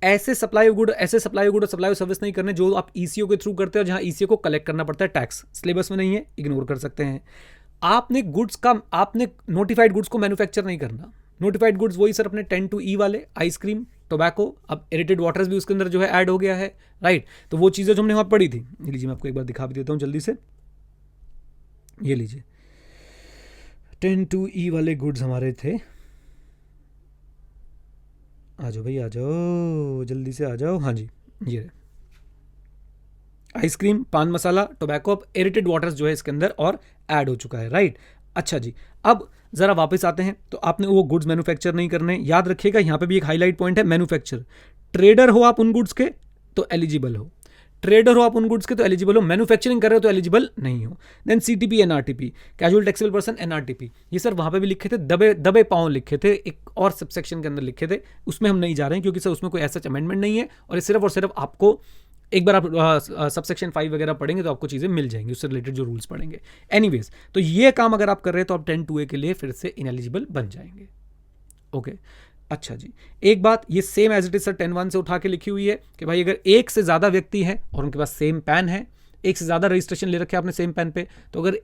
ऐसे सप्लाई गुड और सप्लाई सर्विस नहीं करने जो आप ECO के थ्रू करते हो, जहां ECO को कलेक्ट करना पड़ता है टैक्स. सिलेबस में नहीं है, इग्नोर कर सकते हैं. आपने नोटिफाइड गुड्स को मैन्युफैक्चर नहीं करना. नोटिफाइड गुड्स वही सर अपने 10(2)(e) वाले, आइसक्रीम, टोबैको, अब एरेटेड वाटर्स भी उसके अंदर जो है ऐड हो गया है. राइट. तो वो चीज़ें जो हमने वहाँ पढ़ी थी, ये लीजिए मैं आपको एक बार दिखा भी देता हूँ जल्दी से. ये लीजिए 10(2)(e) वाले गुड्स हमारे थे. आ जाओ भाई आ जाओ, जल्दी से आ जाओ. हाँ जी, ये आइसक्रीम, पान मसाला, टोबैको, अब एरेटेड वाटर्स जो है इसके अंदर और ऐड हो चुका है. राइट. अच्छा जी, अब जरा वापस आते हैं. तो आपने वो गुड्स मैन्युफैक्चर नहीं करने, याद रखिएगा. यहाँ पे भी एक हाईलाइट पॉइंट है, मैन्युफैक्चर. ट्रेडर हो आप उन गुड्स के तो एलिजिबल हो, ट्रेडर हो आप उन गुड्स के तो एलिजिबल हो, मैन्युफैक्चरिंग कर रहे हो तो एलिजिबल नहीं हो. Then CTP NRTP, casual taxable person NRTP, ये सर वहाँ पे भी लिखे थे, दबे पाँव लिखे थे, एक और सबसेक्शन के अंदर लिखे थे, उसमें हम नहीं जा रहे हैं क्योंकि सर उसमें कोई ऐसा अमेंडमेंट नहीं है और सिर्फ और सिर्फ आपको एक बार आप सबसेक्शन 5 वगैरह पढ़ेंगे तो आपको चीज़ें मिल जाएंगी, उससे रिलेटेड जो रूल्स पढ़ेंगे. एनीवेज, तो ये काम अगर आप कर रहे हैं तो आप 10(2)(a) के लिए फिर से इनएलिजिबल बन जाएंगे. ओके. अच्छा जी, एक बात ये same as it is sir 10(1) से उठा के लिखी हुई है कि भाई अगर एक से ज़्यादा व्यक्ति हैं और उनके पास सेम पैन है, एक से ज़्यादा रजिस्ट्रेशन ले रखे हैं आपने सेम पैन पे, तो अगर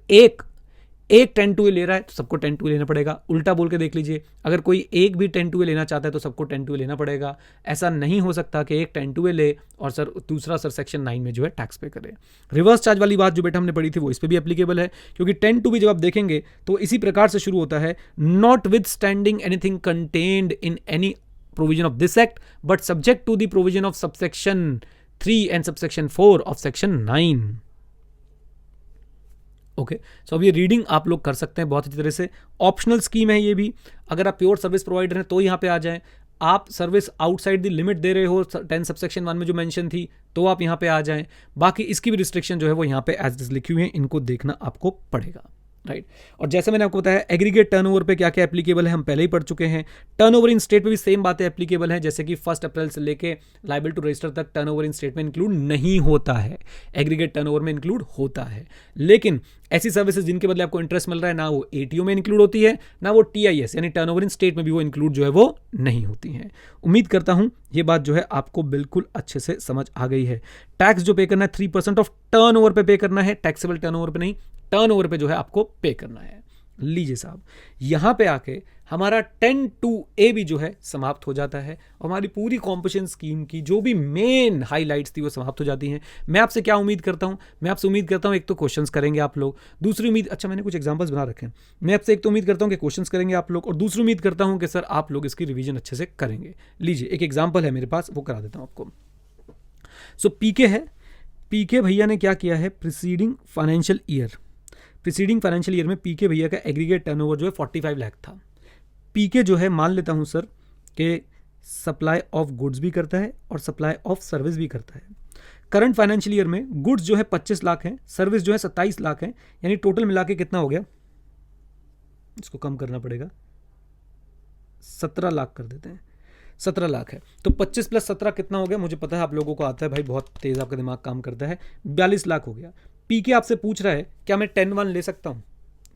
एक 10-2 ले रहा है तो सबको 10-2 लेना पड़ेगा। उल्टा बोल के देख लीजिए, अगर कोई एक भी 10-2 लेना चाहता है तो सबको 10-2 लेना पड़ेगा। ऐसा नहीं हो सकता कि एक 10-2 ले और सर दूसरा सर सेक्शन 9 में जो है टैक्स पे करे। रिवर्स चार्ज वाली बात जो बेटा हमने पढ़ी थी वो इस पर भी एप्लीकेबल है, क्योंकि 10-2 भी जब आप देखेंगे तो इसी प्रकार से शुरू होता है, notwithstanding anything contained in any provision of this act but subject to the provision of subsection 3 and subsection 4 of section 9। Okay, so अब ये रीडिंग आप लोग कर सकते हैं बहुत अच्छी तरह से। ऑप्शनल स्कीम है ये भी, अगर आप प्योर सर्विस प्रोवाइडर हैं तो यहाँ पे आ जाएं। आप सर्विस आउटसाइड द लिमिट दे रहे हो 10 सबसेक्शन 1 में जो मेंशन थी तो आप यहाँ पे आ जाएं। बाकी इसकी भी रिस्ट्रिक्शन जो है वो यहाँ पे एज इट लिखी हुई है, इनको देखना आपको पड़ेगा, राइट। और जैसे मैंने आपको बताया एग्रीगेट टर्नओवर पे क्या क्या एप्लीकेबल है हम पहले ही पढ़ चुके हैं। टर्नओवर इन स्टेट पे भी सेम बातें एप्लीकेबल हैं, जैसे कि 1 अप्रैल से लेके लाइबल टू रजिस्टर तक टर्नओवर इन स्टेट में इंक्लूड नहीं होता है, एग्रीगेट टर्नओवर में इंक्लूड होता है। लेकिन ऐसी सर्विसेज जिनके बदले आपको इंटरेस्ट मिल रहा है ना वो एटीओ में इंक्लूड होती है ना वो टीआईएस यानी टर्नओवर इन स्टेट में भी वो इंक्लूड जो है वो नहीं होती है। उम्मीद करता हूं ये बात जो है आपको बिल्कुल अच्छे से समझ आ गई है। टैक्स जो पे करना है 3% ऑफ टर्नओवर पे पे करना है, टैक्सेबल टर्नओवर पे नहीं, टर्नओवर पे जो है आपको पे करना है। लीजिए साहब, यहां पे आके हमारा 10(2)A भी जो है समाप्त हो जाता है और हमारी पूरी कॉम्पोजिशन स्कीम की जो भी मेन हाइलाइट्स थी वो समाप्त हो जाती हैं। मैं आपसे क्या उम्मीद करता हूं, मैं आपसे उम्मीद करता हूं एक तो क्वेश्चंस करेंगे आप लोग, दूसरी उम्मीद, अच्छा मैंने कुछ एग्जांपल्स बना रखे हैं, मैं आपसे एक तो उम्मीद करता हूं कि क्वेश्चंस करेंगे आप लोग और दूसरी उम्मीद करता हूं कि सर आप लोग इसकी रिवीजन अच्छे से करेंगे। लीजिए एक एग्जाम्पल है मेरे पास, वो करा देता हूं आपको। सो पीके है, पीके भैया ने क्या किया है, प्रीसीडिंग फाइनेंशियल ईयर में पीके भैया का एग्रीगेट टर्नओवर जो है 45 लाख था। पीके जो है मान लेता हूं सर कि सप्लाई ऑफ गुड्स भी करता है और सप्लाई ऑफ सर्विस भी करता है। करंट फाइनेंशियल ईयर में गुड्स जो है 25 लाख है, सर्विस जो है 27 लाख है, यानी टोटल मिला के कितना हो गया, इसको कम करना पड़ेगा, 17 लाख कर देते हैं, 17 लाख है। तो 25 + 17 कितना हो गया, मुझे पता है आप लोगों को आता है भाई, बहुत तेज आपका दिमाग काम करता है, 42 लाख हो गया। पीके आपसे पूछ रहा है क्या मैं 10(1) ले सकता हूं,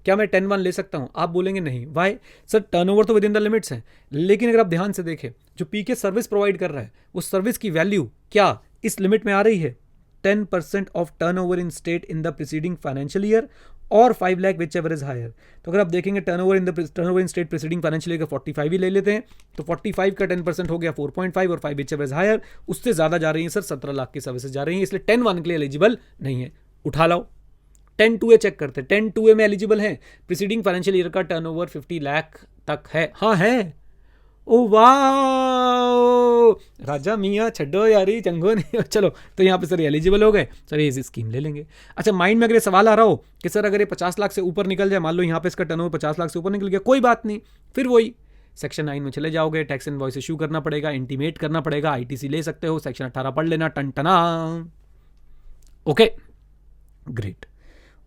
क्या मैं 10(1) ले सकता हूं? आप बोलेंगे नहीं, वाई सर टर्नओवर तो विद इन द लिमिट्स है। लेकिन अगर आप ध्यान से देखें जो पीके सर्विस प्रोवाइड कर रहा है वो सर्विस की वैल्यू क्या इस लिमिट में आ रही है, 10% of turnover in state in the preceding financial year और 5 lakh whichever is higher. तो अगर आप देखेंगे turnover in state preceding financial year का 45 ही ले लेते हैं तो 45 का 10% हो गया 4.5 और 5 विच एवर इज हायर, उससे ज्यादा जा रही है सर 17 लाख की सर्विसेज जा रही है, इसलिए 10(1) के लिए एलिजिबल नहीं है। उठा लाओ 10(2)A चेक करते हैं, 10(2)A में एलिजिबल है, प्रीसीडिंग फाइनेंशियल ईयर का टर्नओवर 50 लाख तक है, हाँ है। ओ वाह राजा मियाँ छड्डो यारी चंगो नहीं, चलो तो यहाँ पे सर एलिजिबल हो गए, सर ये स्कीम ले लेंगे। अच्छा माइंड में अगर ये सवाल आ रहा हो कि सर अगर ये 50 लाख से ऊपर निकल जाए, मान लो यहाँ पे इसका टर्नओवर 50 लाख से ऊपर निकल गया, कोई बात नहीं, फिर वही सेक्शन 9 में चले जाओगे, टैक्स इनवॉइस इशू करना पड़ेगा, इंटीमेट करना पड़ेगा, आईटीसी ले सकते हो, सेक्शन 18 पढ़ लेना, टन-टना। ओके ग्रेट,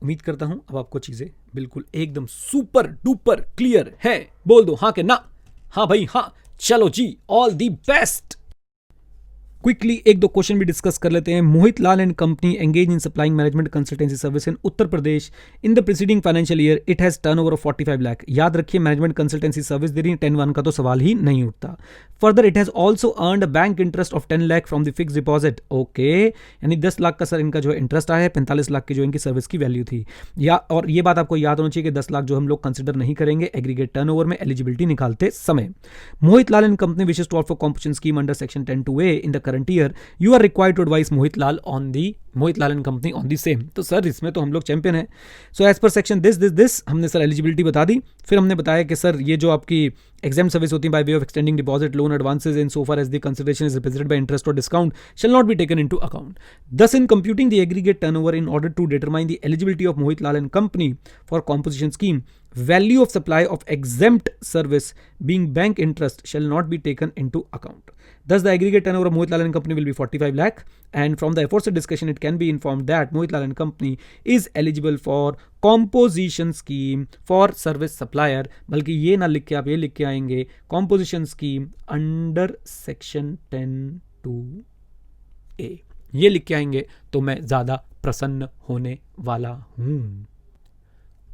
उम्मीद करता हूं अब आपको चीजें बिल्कुल एकदम सुपर डुपर क्लियर है। बोल दो हाँ के ना, हाँ भाई हाँ, चलो जी, ऑल दी बेस्ट। क्विकली एक दो क्वेश्चन भी डिस्कस कर लेते हैं। Mohit Lal and company engage in supplying management consultancy service in Uttar Pradesh in the preceding financial year, it has turnover of 45 lakh. याद रखिए मैनेजमेंट कंसल्टेंसी सर्विस दे रही है, 10(1) का तो सवाल ही नहीं उठता। Further it has also earned bank interest of 10 lakh from the fix deposit. Okay, यानी 10 लाख का सर इनका जो है इंटरेस्ट आया है, 45 लाख की जो इनकी सर्विस की वैल्यू थी। या और ये बात आपको याद होनी चाहिए कि 10 लाख जो हम लोग कंसिडर नहीं करेंगे एग्रीगेट टर्नओवर में एलिजिबिलिटी निकालते समय। Mohit Lal and company wishes to offer composition scheme under section 10(2)A in the current year, you are required to advise Mohit Lal and company on the same। तो सर इसमें तो हम लोग चैंपियन हैं। So as per section this हमने sir eligibility बता दी, फिर हमने बताया कि सर ये जो आपकी एग्जाम सर्विस होती है by way of extending deposit loan advances in so far as the consideration is represented by interest और discount shall not be taken into account. Thus in computing the aggregate turnover in order to determine the eligibility of Mohit Lal and company for composition scheme, value of supply of exempt service being bank interest shall not be taken into account. Thus the aggregate turnover of Mohit Lal and company will be 45 lakh, and from the aforesaid discussion it can be informed that Mohit Lal and company is eligible for composition scheme for service supplier। बल्कि ये ना लिख के आप ये लिख के आएंगे composition scheme under section 10(2)A, ये लिख के आएंगे तो मैं ज्यादा प्रसन्न होने वाला हूं।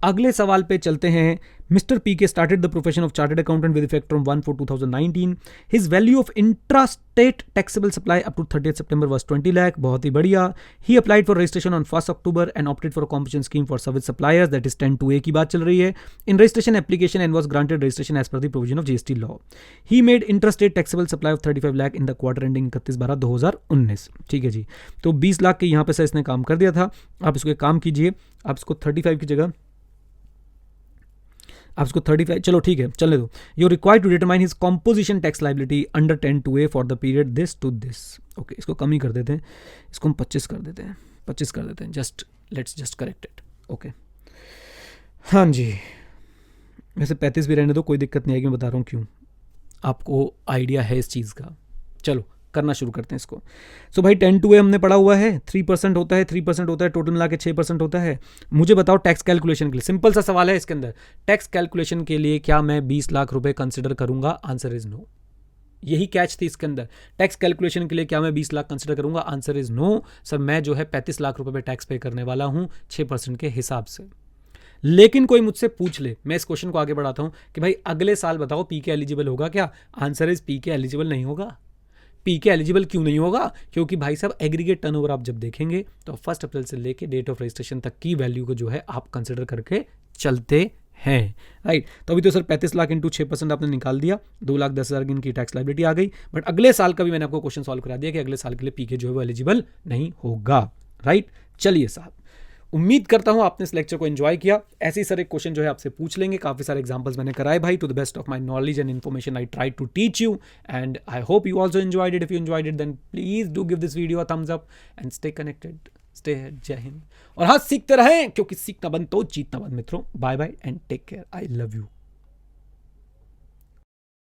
अगले सवाल पे चलते हैं। Mister P K started the profession of chartered accountant with effect from 1/4/2019। His value of intrastate taxable supply up to 30 September was 20 lakh. बहुत ही बढ़िया। He applied for registration on 1 October and opted for a competition scheme for service suppliers, that is 10(2)(a) की बात चल रही है। In registration application and was granted registration as per the provision of GST law. He made intrastate taxable supply of 35 lakh in the quarter ending 31/12/2019। ठीक है जी, तो 20 लाख के यहाँ पे से इसने काम कर दिया था। आप इसको एक काम कीजिए, आप इसको 35 की जगह आप इसको 35, चलो ठीक है चलने दो। You required to determine his composition tax liability under 10(2)(a) for the period this to this. Okay, इसको कम ही कर देते हैं, इसको हम 25 कर देते हैं, 25 कर देते हैं। Let's just correct it. Okay, हाँ जी, वैसे 35 भी रहने दो, कोई दिक्कत नहीं आएगी, मैं बता रहा हूँ क्यों, आपको आइडिया है इस चीज़ का। चलो करना शुरू करते हैं इसको। सो भाई 10(2)(a) हमने पढ़ा हुआ है, 3% होता है, 3% होता है, टोटल मिला के 6% होता है। मुझे बताओ टैक्स कैलकुलेशन के लिए, सिंपल सा सवाल है इसके अंदर, टैक्स कैलकुलेशन के लिए क्या मैं 20 लाख रुपए कंसिडर करूंगा? Answer is no. यही कैच थी इसके अंदर, टैक्स कैलकुलेशन के लिए क्या मैं 20 लाख कंसिडर करूंगा? आंसर इज नो सर, मैं जो है 35 लाख रुपए पे टैक्स पे करने वाला हूं 6% के हिसाब से। लेकिन कोई मुझसे पूछ ले, मैं इस क्वेश्चन को आगे बढ़ाता हूं कि भाई अगले साल बताओ पीके एलिजिबल होगा क्या? आंसर इज पीके एलिजिबल नहीं होगा। पीके एलिजिबल क्यों नहीं होगा? क्योंकि भाई साहब एग्रीगेट टर्नओवर आप जब देखेंगे तो 1 अप्रैल से लेके डेट ऑफ रजिस्ट्रेशन तक की वैल्यू को जो है आप कंसिडर करके चलते हैं, राइट। तो अभी तो सर 35 लाख इंटू 6% आपने निकाल दिया, 2,10,000 इनकी टैक्स लायबिलिटी आ गई। बट अगले साल का भी मैंने आपको क्वेश्चन सॉल्व करा दिया कि अगले साल के लिए पीके जो है वो एलिजिबल नहीं होगा, राइट। चलिए साहब, उम्मीद करता हूं आपने इस लेक्चर को एंजॉय किया। ऐसे ही सारे क्वेश्चन जो है आपसे पूछ लेंगे, काफी सारे एग्जांपल्स मैंने कराए भाई, to the best of my knowledge and information I try to teach you and I hope you also enjoyed it. If you enjoyed it then please do give this video a thumbs up and stay connected, stay Jai Hind. और हाँ, सीखते रहें क्योंकि सीखना बंद तो जीतना बंद मित्रों। Bye bye and take care, I love you.